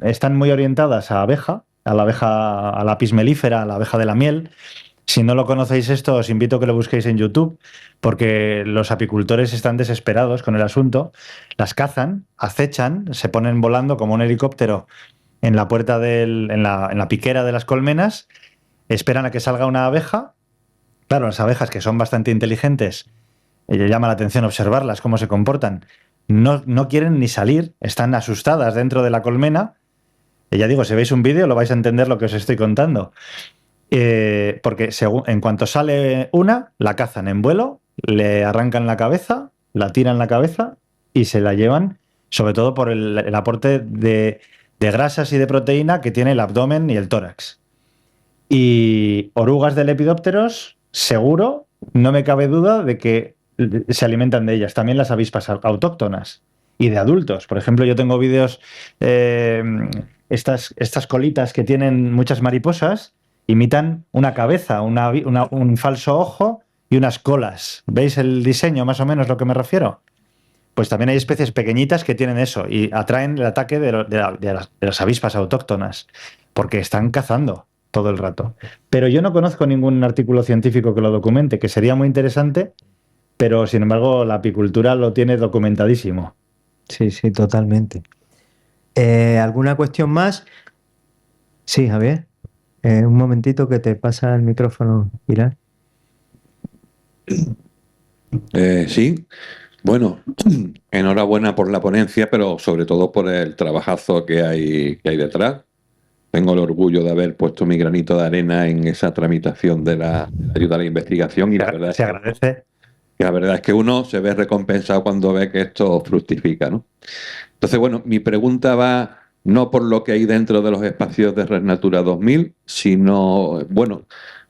Están muy orientadas a abeja, a la apis mellifera, a la abeja de la miel. Si no lo conocéis esto, os invito a que lo busquéis en YouTube, porque los apicultores están desesperados con el asunto. Las cazan, acechan, se ponen volando como un helicóptero en la puerta en la piquera de las colmenas, esperan a que salga una abeja. Claro, las abejas, que son bastante inteligentes, llama la atención observarlas, cómo se comportan. No quieren ni salir, están asustadas dentro de la colmena. Y ya digo, si veis un vídeo lo vais a entender lo que os estoy contando. Porque en cuanto sale una, la cazan en vuelo, le arrancan la cabeza, la tiran la cabeza y se la llevan, sobre todo por el aporte de grasas y de proteína que tiene el abdomen y el tórax. Y orugas de lepidópteros, seguro, no me cabe duda de que se alimentan de ellas. También las avispas autóctonas y de adultos. Por ejemplo, yo tengo vídeos, estas colitas que tienen muchas mariposas, imitan una cabeza, un falso ojo y unas colas. ¿Veis el diseño, más o menos, lo que me refiero? Pues también hay especies pequeñitas que tienen eso y atraen el ataque de las avispas autóctonas, porque están cazando todo el rato. Pero yo no conozco ningún artículo científico que lo documente, que sería muy interesante, pero sin embargo la apicultura lo tiene documentadísimo. Sí, sí, totalmente. ¿Alguna cuestión más? Sí, Javier. Un momentito que te pasa el micrófono, Pilar. Sí, bueno, enhorabuena por la ponencia, pero sobre todo por el trabajazo que hay detrás. Tengo el orgullo de haber puesto mi granito de arena en esa tramitación de la ayuda a la investigación y Se agradece. la verdad es que uno se ve recompensado cuando ve que esto fructifica, ¿no? Entonces, bueno, mi pregunta va no por lo que hay dentro de los espacios de Red Natura 2000, sino, bueno,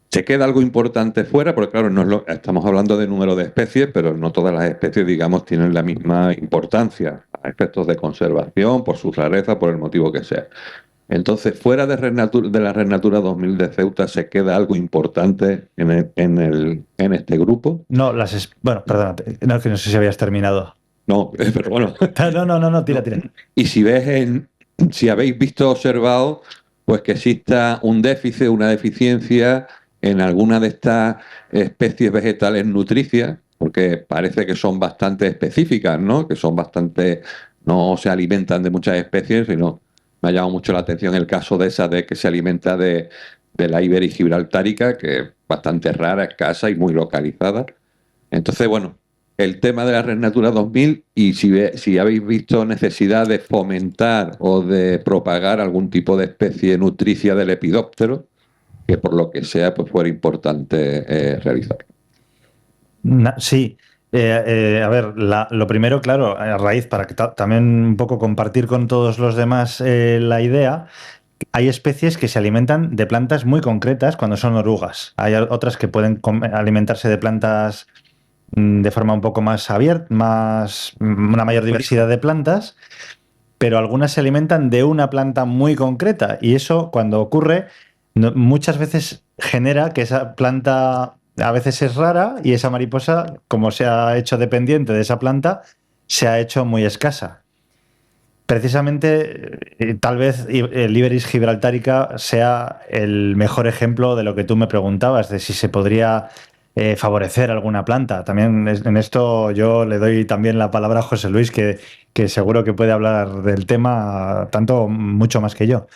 se queda algo importante fuera, porque claro, estamos hablando de número de especies, pero no todas las especies, digamos, tienen la misma importancia a efectos de conservación, por su rareza, por el motivo que sea. Entonces, fuera de la Red Natura 2000 de Ceuta, ¿se queda algo importante en este grupo? No, bueno, perdona, no, que no sé si habías terminado. No, pero bueno. No, tira. Y si habéis observado, pues que exista un déficit, una deficiencia en alguna de estas especies vegetales nutricias, porque parece que son bastante específicas, ¿no? Que son bastante, no se alimentan de muchas especies, sino me ha llamado mucho la atención el caso de esa de que se alimenta de la Iberis gibraltárica, que es bastante rara, escasa y muy localizada. Entonces, bueno, el tema de la Red Natura 2000 y si habéis visto necesidad de fomentar o de propagar algún tipo de especie nutricia del lepidóptero, que por lo que sea pues fuera importante realizar. Sí. A ver, lo primero, claro, a raíz, para que también un poco compartir con todos los demás la idea, hay especies que se alimentan de plantas muy concretas cuando son orugas. Hay otras que pueden alimentarse de plantas de forma un poco más abierta, una mayor diversidad de plantas, pero algunas se alimentan de una planta muy concreta y eso cuando ocurre muchas veces genera que esa planta a veces es rara y esa mariposa, como se ha hecho dependiente de esa planta, se ha hecho muy escasa. Precisamente, tal vez el Iberis gibraltárica sea el mejor ejemplo de lo que tú me preguntabas, de si se podría favorecer alguna planta. También en esto yo le doy también la palabra a José Luis, que seguro que puede hablar del tema tanto mucho más que yo.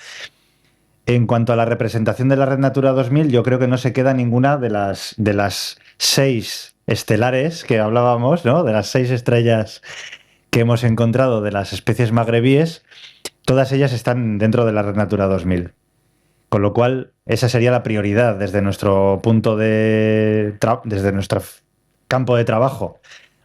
En cuanto a la representación de la Red Natura 2000, yo creo que no se queda ninguna de las 6 estelares que hablábamos, ¿no? De las 6 estrellas que hemos encontrado de las especies magrebíes, todas ellas están dentro de la Red Natura 2000. Con lo cual, esa sería la prioridad desde nuestro desde nuestro campo de trabajo.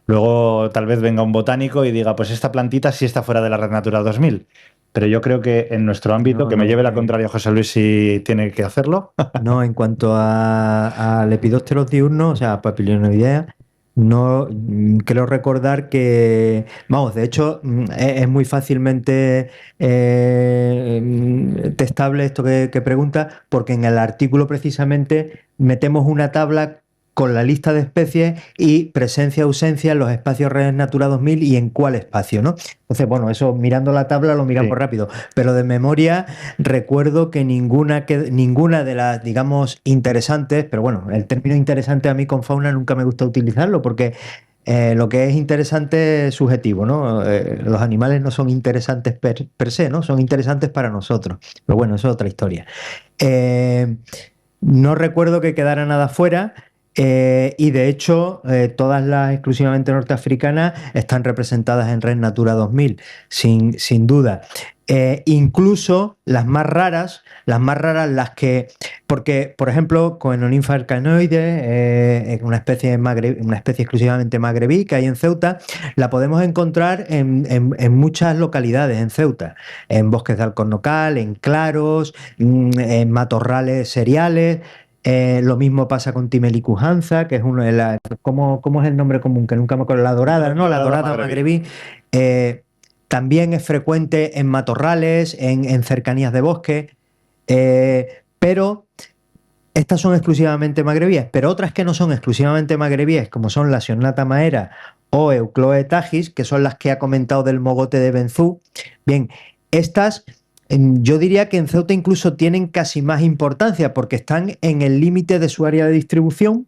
Luego, tal vez venga un botánico y diga, pues esta plantita sí está fuera de la Red Natura 2000. Pero yo creo que en nuestro ámbito, que me lleve la contraria José Luis si tiene que hacerlo. No, en cuanto a lepidópteros diurnos, o sea, Papilionoidea, no creo recordar que, vamos, de hecho, es muy fácilmente testable esto que pregunta, porque en el artículo precisamente metemos una tabla con la lista de especies y presencia, ausencia en los espacios Red Natura 2000 y en cuál espacio, ¿no? Entonces, bueno, eso mirando la tabla lo miramos rápido, pero de memoria recuerdo que ninguna de las, digamos, interesantes, pero bueno, el término interesante a mí con fauna nunca me gusta utilizarlo porque lo que es interesante es subjetivo, ¿no? Los animales no son interesantes per se, ¿no? Son interesantes para nosotros, pero bueno, eso es otra historia. No recuerdo que quedara nada fuera. Y de hecho, todas las exclusivamente norteafricanas están representadas en Red Natura 2000, sin duda. Incluso las más raras, las que, porque, por ejemplo, Coenonympha arcanoide, una especie exclusivamente magrebí que hay en Ceuta, la podemos encontrar en muchas localidades en Ceuta, en bosques de alcornocal, en claros, en matorrales cereales. Lo mismo pasa con Timelicus hanza, que es uno de las... ¿Cómo es el nombre común? Que nunca me acuerdo. La dorada, ¿no? La dorada magrebí. También es frecuente en matorrales, en cercanías de bosque, pero estas son exclusivamente magrebíes. Pero otras que no son exclusivamente magrebíes, como son la Sionata maera o Eucloe tagis, que son las que ha comentado del mogote de Benzú. Bien, estas Yo diría que en Ceuta incluso tienen casi más importancia porque están en el límite de su área de distribución,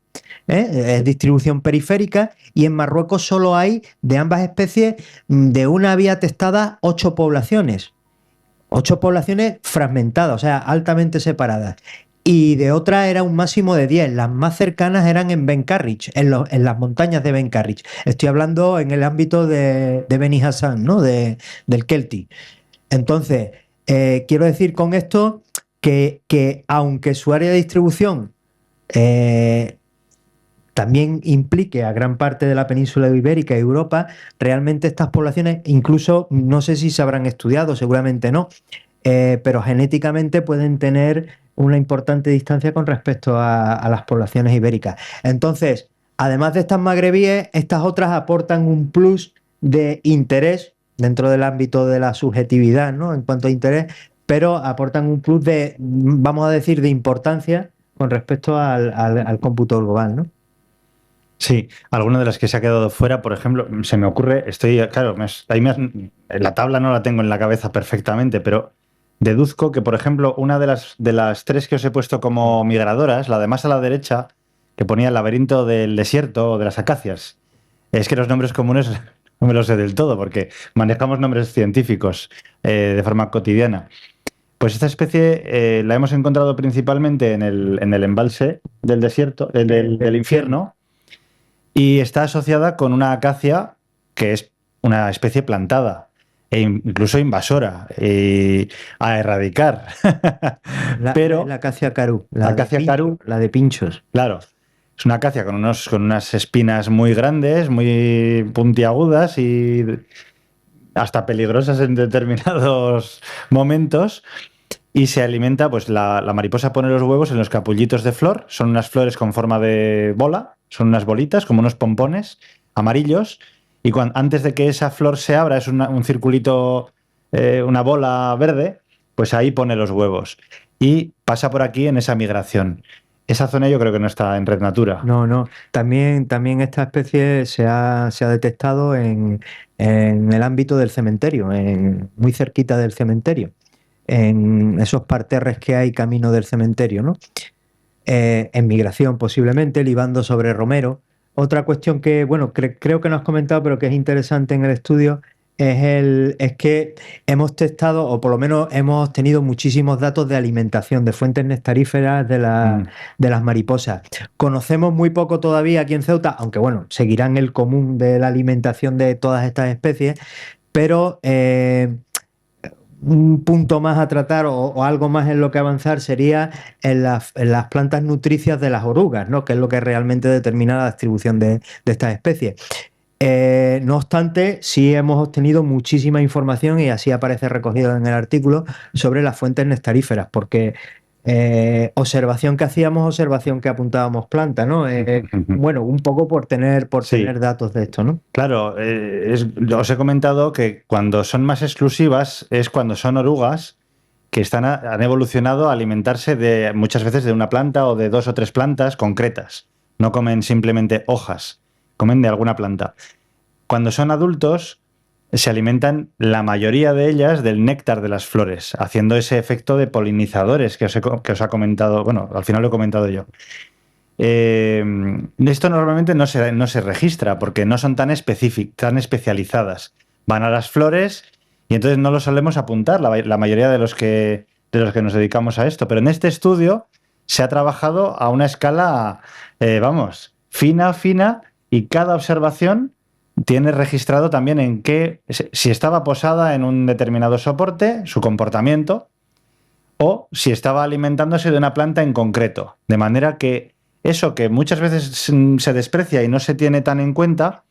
es distribución periférica, y en Marruecos solo hay de ambas especies, de una había testada 8 poblaciones. 8 poblaciones fragmentadas, o sea, altamente separadas. Y de otra era un máximo de 10. Las más cercanas eran en Ben Carrich, en las montañas de Ben Carrich. Estoy hablando en el ámbito de Beni Hassan, ¿no? Del Kelti. Entonces, quiero decir con esto que aunque su área de distribución también implique a gran parte de la península ibérica y Europa, realmente estas poblaciones, incluso no sé si se habrán estudiado, seguramente no, pero genéticamente pueden tener una importante distancia con respecto a las poblaciones ibéricas. Entonces, además de estas magrebíes, estas otras aportan un plus de interés dentro del ámbito de la subjetividad, ¿no? En cuanto a interés, pero aportan un plus de, vamos a decir, de importancia con respecto al cómputo global, ¿no? Sí, alguna de las que se ha quedado fuera, por ejemplo, se me ocurre, claro, la tabla no la tengo en la cabeza perfectamente, pero deduzco que, por ejemplo, una de las 3 que os he puesto como migradoras, la de más a la derecha, que ponía el laberinto del desierto o de las acacias, es que los nombres comunes no me los sé del todo, porque manejamos nombres científicos de forma cotidiana. Pues esta especie la hemos encontrado principalmente en el embalse del desierto, del infierno, y está asociada con una acacia que es una especie plantada e incluso invasora a erradicar. Pero la acacia carú, carú, la de pinchos. claro, es una acacia con unas espinas muy grandes, muy puntiagudas y hasta peligrosas en determinados momentos. Y se alimenta, pues la mariposa pone los huevos en los capullitos de flor. Son unas flores con forma de bola, son unas bolitas, como unos pompones amarillos. Y antes de que esa flor se abra, es un circulito, una bola verde, pues ahí pone los huevos. Y pasa por aquí en esa migración. Esa zona yo creo que no está en Red Natura. No. También esta especie se ha detectado en el ámbito del cementerio, muy cerquita del cementerio, en esos parterres que hay camino del cementerio, ¿no? En migración posiblemente, libando sobre romero. Otra cuestión que, bueno, creo que no has comentado, pero que es interesante en el estudio, es que hemos testado, o por lo menos hemos tenido muchísimos datos de alimentación, de fuentes nectaríferas de las mariposas. Conocemos muy poco todavía aquí en Ceuta, aunque bueno, seguirán el común de la alimentación de todas estas especies, pero un punto más a tratar o algo más en lo que avanzar sería en las plantas nutricias de las orugas, ¿no? Que es lo que realmente determina la distribución de estas especies. No obstante, sí hemos obtenido muchísima información, y así aparece recogido en el artículo, sobre las fuentes nectaríferas, porque observación que hacíamos, observación que apuntábamos planta, ¿no? Bueno, un poco por tener datos de esto, ¿no? Claro, os he comentado que cuando son más exclusivas es cuando son orugas que han evolucionado a alimentarse muchas veces de una planta o de 2 o 3 plantas concretas. No comen simplemente hojas, comen de alguna planta. Cuando son adultos, se alimentan la mayoría de ellas del néctar de las flores, haciendo ese efecto de polinizadores que os ha comentado, bueno, al final lo he comentado yo. Esto normalmente no se registra porque no son tan especializadas. Van a las flores y entonces no lo solemos apuntar, la mayoría de los que nos dedicamos a esto. Pero en este estudio se ha trabajado a una escala, fina, y cada observación tiene registrado también si estaba posada en un determinado soporte, su comportamiento, o si estaba alimentándose de una planta en concreto. De manera que eso que muchas veces se desprecia y no se tiene tan en cuenta,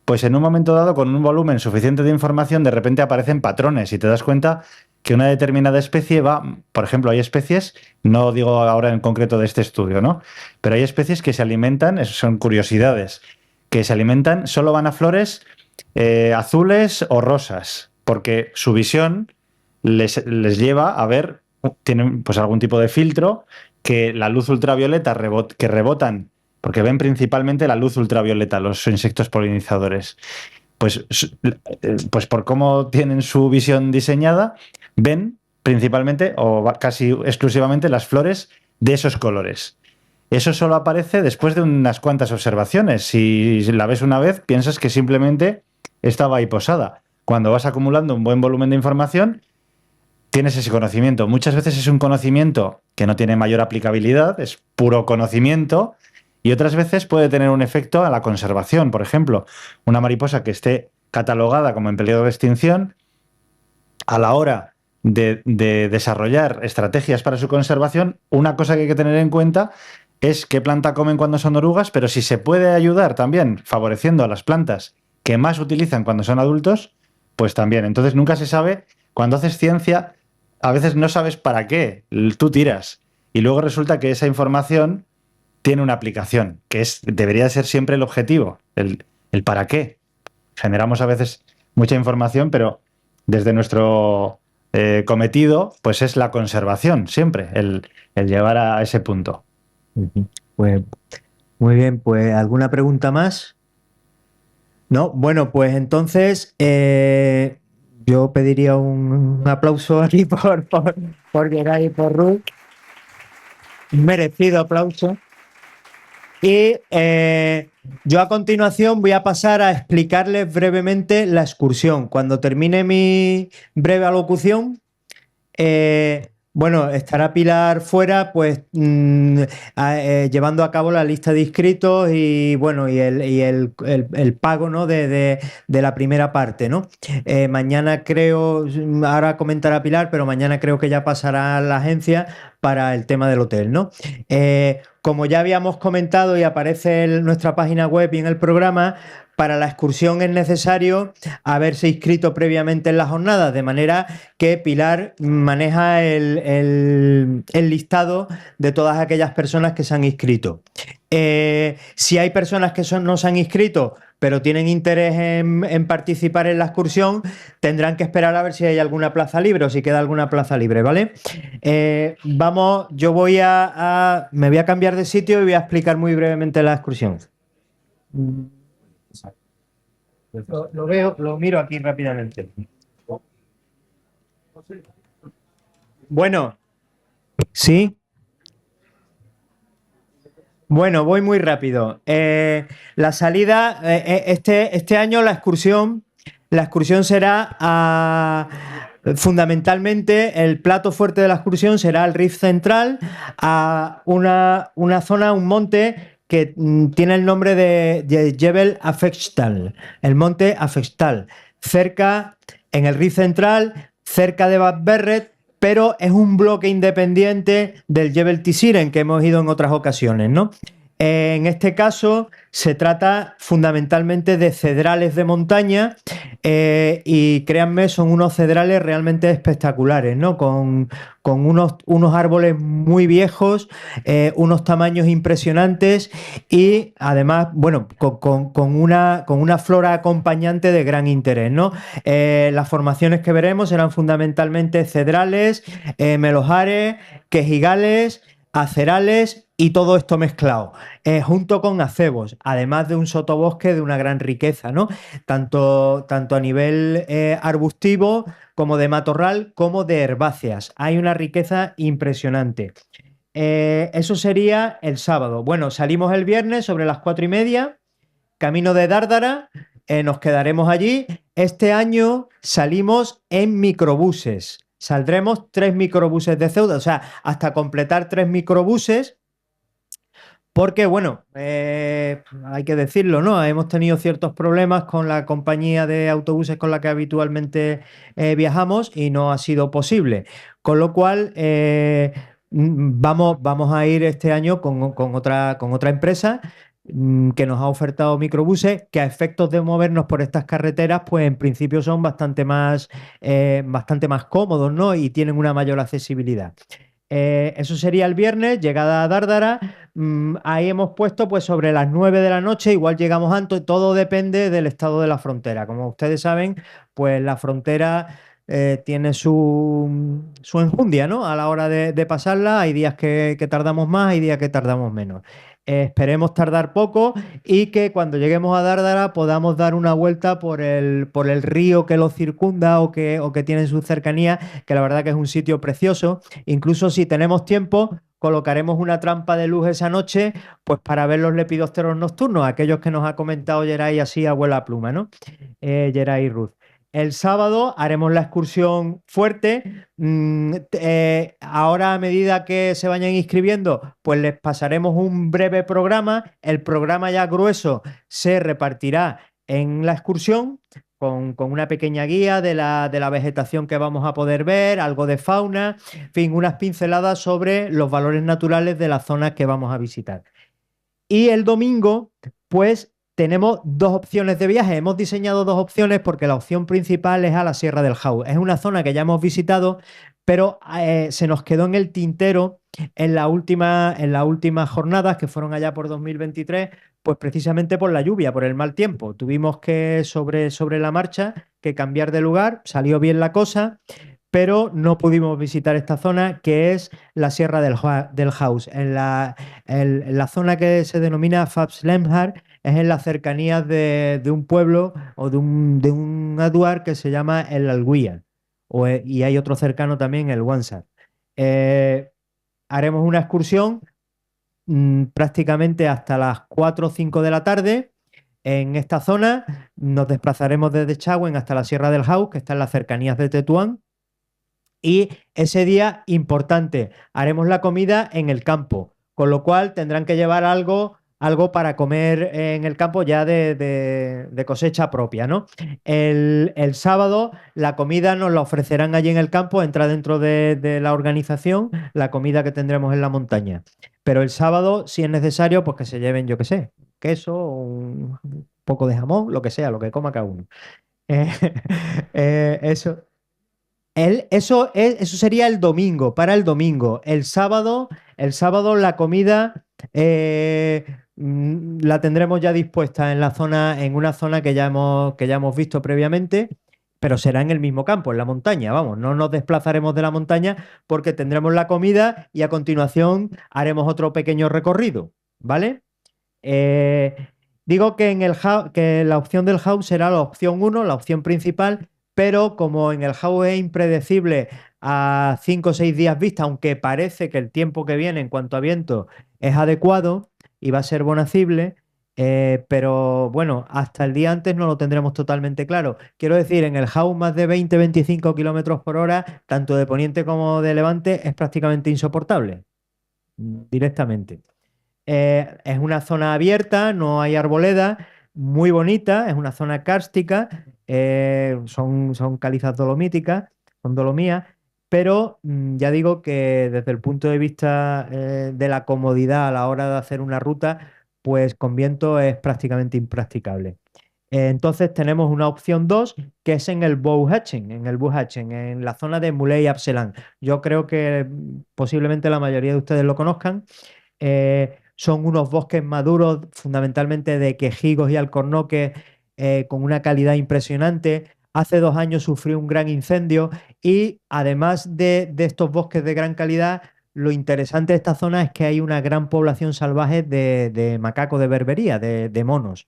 pues en un momento dado, con un volumen suficiente de información, de repente aparecen patrones y te das cuenta que una determinada especie por ejemplo, hay especies, no digo ahora en concreto de este estudio, ¿no? Pero hay especies que se alimentan, son curiosidades, que se alimentan, solo van a flores azules o rosas, porque su visión les lleva a ver, tienen pues algún tipo de filtro, que la luz ultravioleta que rebotan, porque ven principalmente la luz ultravioleta los insectos polinizadores. Pues por cómo tienen su visión diseñada, ven principalmente o casi exclusivamente las flores de esos colores. Eso solo aparece después de unas cuantas observaciones. Si la ves una vez, piensas que simplemente estaba ahí posada. Cuando vas acumulando un buen volumen de información, tienes ese conocimiento. Muchas veces es un conocimiento que no tiene mayor aplicabilidad, es puro conocimiento, y otras veces puede tener un efecto a la conservación. Por ejemplo, una mariposa que esté catalogada como en peligro de extinción, a la hora de desarrollar estrategias para su conservación, una cosa que hay que tener en cuenta es qué planta comen cuando son orugas, pero si se puede ayudar también favoreciendo a las plantas que más utilizan cuando son adultos, pues también. Entonces nunca se sabe, cuando haces ciencia, a veces no sabes para qué, tú tiras. Y luego resulta que esa información tiene una aplicación, que debería ser siempre el objetivo, el para qué. Generamos a veces mucha información, pero desde nuestro cometido, pues es la conservación siempre, el llevar a ese punto. Pues muy bien, pues ¿alguna pregunta más? No, bueno, pues entonces yo pediría un aplauso aquí por Geray y por Ruth. Un merecido aplauso. Y yo a continuación voy a pasar a explicarles brevemente la excursión. Cuando termine mi breve alocución, bueno, estará Pilar fuera, pues llevando a cabo la lista de inscritos y bueno, y el pago, ¿no? de la primera parte, ¿no? Mañana creo, ahora comentará Pilar, pero mañana creo que ya pasará a la agencia para el tema del hotel, ¿no? Como ya habíamos comentado y aparece en nuestra página web y en el programa, para la excursión es necesario haberse inscrito previamente en la jornada, de manera que Pilar maneja el listado de todas aquellas personas que se han inscrito. Si hay personas que no se han inscrito, pero tienen interés en participar en la excursión, tendrán que esperar a ver si hay alguna plaza libre o si queda alguna plaza libre, ¿vale? Vamos, yo me voy a cambiar de sitio y voy a explicar muy brevemente la excursión. Lo veo, lo miro aquí rápidamente. Bueno, sí. Bueno, voy muy rápido. La salida, este año la excursión será fundamentalmente el plato fuerte de la excursión será el Rift Central, a una zona, un monte que tiene el nombre de Jebel Afextal, el monte Afextal, cerca, en el Rift Central, cerca de Bad Berret, pero es un bloque independiente del Jebel Tisiren que hemos ido en otras ocasiones, ¿no? En este caso se trata fundamentalmente de cedrales de montaña y créanme, son unos cedrales realmente espectaculares, ¿no? Con unos árboles muy viejos, unos tamaños impresionantes y además, bueno, con una flora acompañante de gran interés, ¿no? Las formaciones que veremos serán fundamentalmente cedrales, melojares, quejigales, acerales y todo esto mezclado, junto con acebos, además de un sotobosque de una gran riqueza, ¿no? Tanto a nivel arbustivo como de matorral, como de herbáceas. Hay una riqueza impresionante. Eso sería el sábado. Bueno, salimos el viernes sobre las 4:30, camino de Dárdara, nos quedaremos allí. Este año salimos en microbuses. Saldremos 3 microbuses de Ceuta, o sea, hasta completar 3 microbuses, porque, bueno, hay que decirlo, ¿no? Hemos tenido ciertos problemas con la compañía de autobuses con la que habitualmente viajamos y no ha sido posible. Con lo cual, vamos a ir este año con otra empresa que nos ha ofertado microbuses que a efectos de movernos por estas carreteras, pues en principio son bastante más cómodos, ¿no? Y tienen una mayor accesibilidad. Eso sería el viernes, llegada a Dárdara. Ahí hemos puesto pues sobre las 9 de la noche, igual llegamos antes, todo depende del estado de la frontera. Como ustedes saben, pues la frontera tiene su enjundia, ¿no? A la hora de pasarla, hay días que tardamos más, hay días que tardamos menos. esperemos tardar poco y que cuando lleguemos a Dárdara podamos dar una vuelta por el río que lo circunda o que tiene en su cercanía, que la verdad que es un sitio precioso. Incluso si tenemos tiempo, colocaremos una trampa de luz esa noche, pues para ver los lepidópteros nocturnos, aquellos que nos ha comentado Geray así a vuela pluma, ¿no? Geray y Ruth. El sábado haremos la excursión fuerte. Ahora, a medida que se vayan inscribiendo, pues les pasaremos un breve programa. El programa ya grueso se repartirá en la excursión con una pequeña guía de la vegetación que vamos a poder ver, algo de fauna, en fin, unas pinceladas sobre los valores naturales de las zonas que vamos a visitar. Y el domingo, pues tenemos dos opciones de viaje. Hemos diseñado dos opciones porque la opción principal es a la Sierra del Jau. Es una zona que ya hemos visitado, pero se nos quedó en el tintero en las últimas jornadas, que fueron allá por 2023, pues precisamente por la lluvia, por el mal tiempo. Tuvimos que, sobre la marcha, que cambiar de lugar. Salió bien la cosa, pero no pudimos visitar esta zona, que es la Sierra del Haus. En la zona que se denomina Fabslemhar es en las cercanías de un pueblo o de un aduar que se llama el Alguía. Y hay otro cercano también, el Wansar. Haremos una excursión prácticamente hasta las 4 o 5 de la tarde. En esta zona nos desplazaremos desde Chagüen hasta la Sierra del Haus, que está en las cercanías de Tetuán. Y ese día, importante, haremos la comida en el campo, con lo cual tendrán que llevar algo para comer en el campo ya de cosecha propia, ¿no? El sábado la comida nos la ofrecerán allí en el campo, entra dentro de la organización la comida que tendremos en la montaña. Pero el sábado, si es necesario, pues que se lleven, yo qué sé, queso, un poco de jamón, lo que sea, lo que coma cada uno. Eh, eso. Eso sería el domingo, para el domingo. El sábado la comida la tendremos ya dispuesta en una zona que ya hemos visto previamente, pero será en el mismo campo, en la montaña. Vamos, no nos desplazaremos de la montaña porque tendremos la comida y a continuación haremos otro pequeño recorrido, ¿vale? Eh, Digo que la opción del house será la opción 1, la opción principal, pero como en el house es impredecible a 5 o 6 días vista, aunque parece que el tiempo que viene en cuanto a viento es adecuado y va a ser bonacible, pero bueno, hasta el día antes no lo tendremos totalmente claro. Quiero decir, en el house más de 20-25 kilómetros por hora, tanto de poniente como de levante, es prácticamente insoportable, directamente. Es una zona abierta, no hay arboleda, muy bonita, es una zona kárstica, son calizas dolomíticas, son dolomías, pero ya digo que desde el punto de vista de la comodidad a la hora de hacer una ruta, pues con viento es prácticamente impracticable. Entonces tenemos una opción 2 que es en el Bouhatchen, en la zona de Muley Abselan. Yo creo que posiblemente la mayoría de ustedes lo conozcan. Son unos bosques maduros, fundamentalmente de quejigos y alcornoques, con una calidad impresionante. Hace 2 años sufrió un gran incendio y además de estos bosques de gran calidad, lo interesante de esta zona es que hay una gran población salvaje de macacos de berbería, de monos.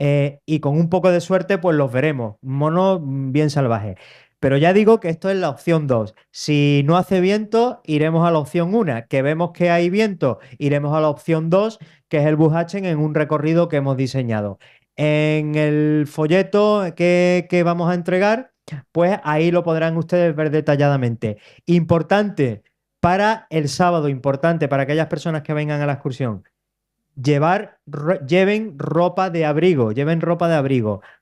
Y con un poco de suerte, pues los veremos. Monos bien salvajes. Pero ya digo que esto es la opción 2. Si no hace viento, iremos a la opción 1. Que vemos que hay viento, iremos a la opción 2, que es el Bouhatchen en un recorrido que hemos diseñado. En el folleto que vamos a entregar, pues ahí lo podrán ustedes ver detalladamente. Importante para el sábado, importante para aquellas personas que vengan a la excursión. Lleven ropa de abrigo,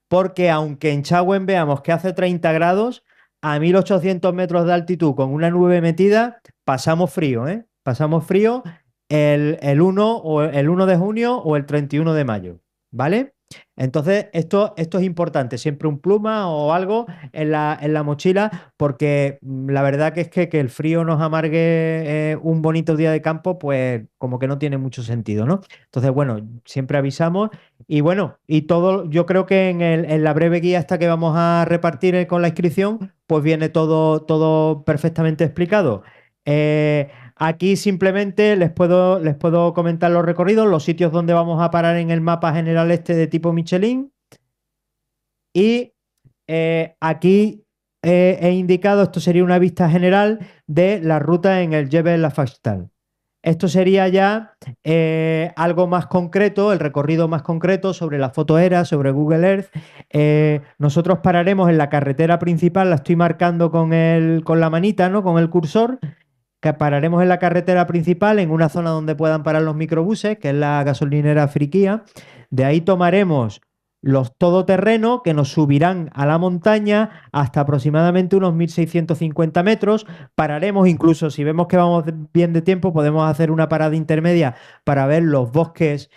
porque aunque en Chagüen veamos que hace 30 grados, a 1800 metros de altitud con una nube metida, pasamos frío, ¿eh? Pasamos frío el 1 de junio o el 31 de mayo, ¿vale? Entonces, esto es importante, siempre un pluma o algo en la mochila, porque la verdad que el frío nos amargue un bonito día de campo, pues como que no tiene mucho sentido, ¿no? Entonces, bueno, siempre avisamos y bueno, y todo, yo creo que en la breve guía esta que vamos a repartir con la inscripción, pues viene todo perfectamente explicado. Aquí simplemente les puedo comentar los recorridos, los sitios donde vamos a parar en el mapa general este de tipo Michelin. Y aquí he indicado, esto sería una vista general de la ruta en el Jebel Lafastal. Esto sería ya algo más concreto, el recorrido más concreto sobre la fotoera, sobre Google Earth. Nosotros pararemos en la carretera principal, la estoy marcando con la manita, ¿no? Con el cursor, que pararemos en la carretera principal, en una zona donde puedan parar los microbuses, que es la gasolinera Friquía. De ahí tomaremos los todoterreno que nos subirán a la montaña hasta aproximadamente unos 1.650 metros. Pararemos, incluso si vemos que vamos bien de tiempo, podemos hacer una parada intermedia para ver los bosques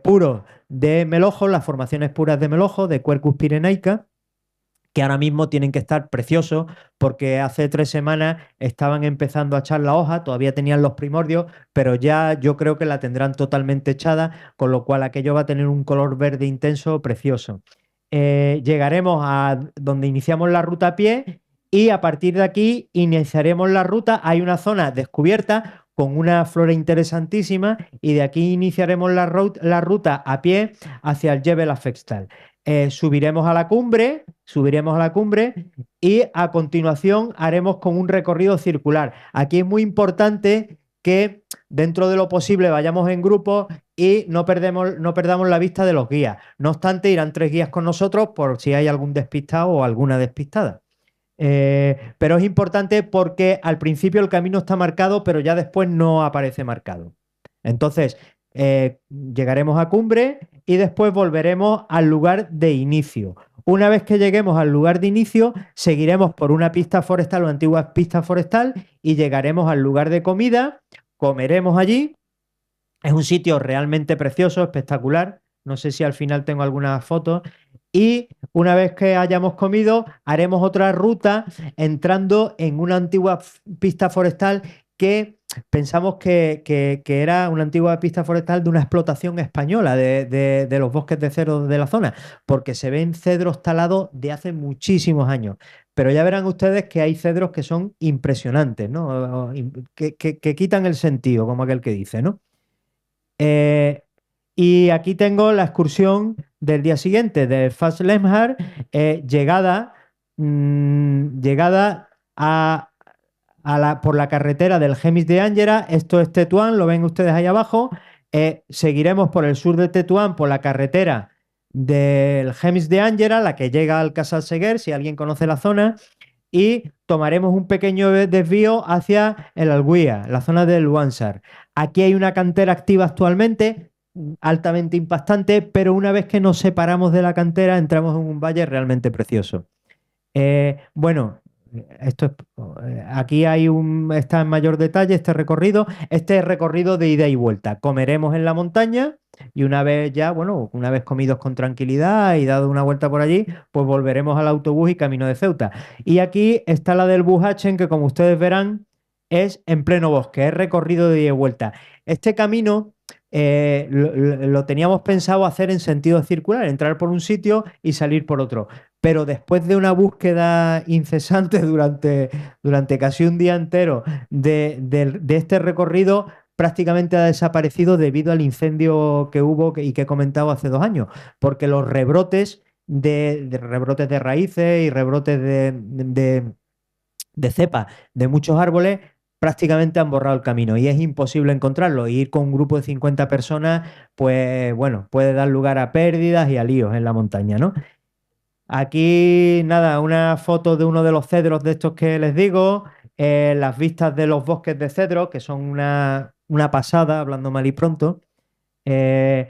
puros de melojo, las formaciones puras de melojo, de Quercus pyrenaica, que ahora mismo tienen que estar preciosos porque hace 3 semanas estaban empezando a echar la hoja, todavía tenían los primordios, pero ya yo creo que la tendrán totalmente echada, con lo cual aquello va a tener un color verde intenso precioso. Llegaremos a donde iniciamos la ruta a pie y a partir de aquí iniciaremos la ruta. Hay una zona descubierta con una flora interesantísima y de aquí iniciaremos la ruta a pie hacia el Jebel Afextal. Subiremos a la cumbre y a continuación haremos con un recorrido circular. Aquí es muy importante que dentro de lo posible vayamos en grupo y no perdamos la vista de los guías. No obstante, irán 3 guías con nosotros por si hay algún despistado o alguna despistada. Pero es importante porque al principio el camino está marcado, pero ya después no aparece marcado. Entonces, llegaremos a cumbre y después volveremos al lugar de inicio. Una vez que lleguemos al lugar de inicio, seguiremos por una pista forestal o antigua pista forestal y llegaremos al lugar de comida, comeremos allí. Es un sitio realmente precioso, espectacular. No sé si al final tengo algunas fotos. Y una vez que hayamos comido, haremos otra ruta entrando en una antigua pista forestal que pensamos que era una antigua pista forestal de una explotación española de los bosques de cedros de la zona, porque se ven cedros talados de hace muchísimos años. Pero ya verán ustedes que hay cedros que son impresionantes, ¿no? Que quitan el sentido, como aquel que dice, ¿no? Y aquí tengo la excursión del día siguiente, de Fas Lemhar, llegada por la carretera del Gemis de Ángera. Esto es Tetuán, lo ven ustedes ahí abajo. Seguiremos por el sur de Tetuán, por la carretera del Gemis de Ángera, la que llega al Casal Seguer, si alguien conoce la zona, y tomaremos un pequeño desvío hacia el Alguía, la zona del Luansar. Aquí hay una cantera activa actualmente, altamente impactante, pero una vez que nos separamos de la cantera entramos en un valle realmente precioso. Bueno, aquí está en mayor detalle este recorrido. Este es recorrido de ida y vuelta. Comeremos en la montaña y una vez comidos con tranquilidad y dado una vuelta por allí, pues volveremos al autobús y camino de Ceuta. Y aquí está la del Buhachen, que como ustedes verán es en pleno bosque, es recorrido de ida y vuelta. Este camino lo teníamos pensado hacer en sentido circular, entrar por un sitio y salir por otro. Pero después de una búsqueda incesante durante casi un día entero de este recorrido, prácticamente ha desaparecido debido al incendio que hubo y que he comentado hace 2 años, porque los rebrotes rebrotes de raíces y rebrotes de cepa de muchos árboles prácticamente han borrado el camino y es imposible encontrarlo. Y ir con un grupo de 50 personas, pues bueno, puede dar lugar a pérdidas y a líos en la montaña, ¿no? Aquí, nada, una foto de uno de los cedros de estos que les digo, las vistas de los bosques de cedros, que son una pasada, hablando mal y pronto. eh,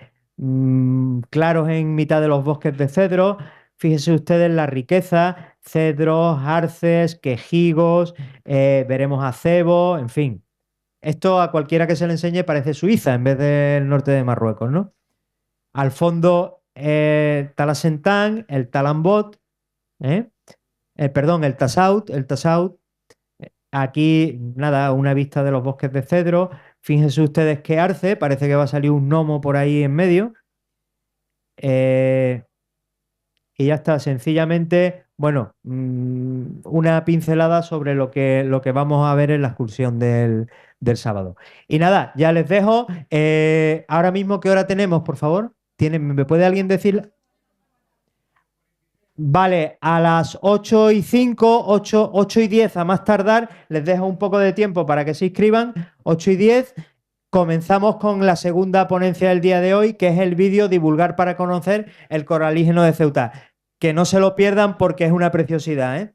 Claros en mitad de los bosques de cedros. Fíjense ustedes la riqueza, cedros, arces, quejigos, veremos acebo, en fin. Esto a cualquiera que se le enseñe parece Suiza en vez del norte de Marruecos, ¿no? Al fondo, Talasentán, el Talambot, perdón, el Tasaut. Aquí, nada, una vista de los bosques de cedro. Fíjense ustedes qué arce, parece que va a salir un gnomo por ahí en medio. Y ya está, sencillamente bueno, una pincelada sobre lo que vamos a ver en la excursión del sábado. Y nada, ya les dejo. Ahora mismo, ¿qué hora tenemos, por favor? ¿Me puede alguien decir? Vale, a las 8:05, 8:10 a más tardar, les dejo un poco de tiempo para que se inscriban. 8:10, comenzamos con la segunda ponencia del día de hoy, que es el vídeo Divulgar para conocer el coralígeno de Ceuta. Que no se lo pierdan porque es una preciosidad, ¿eh?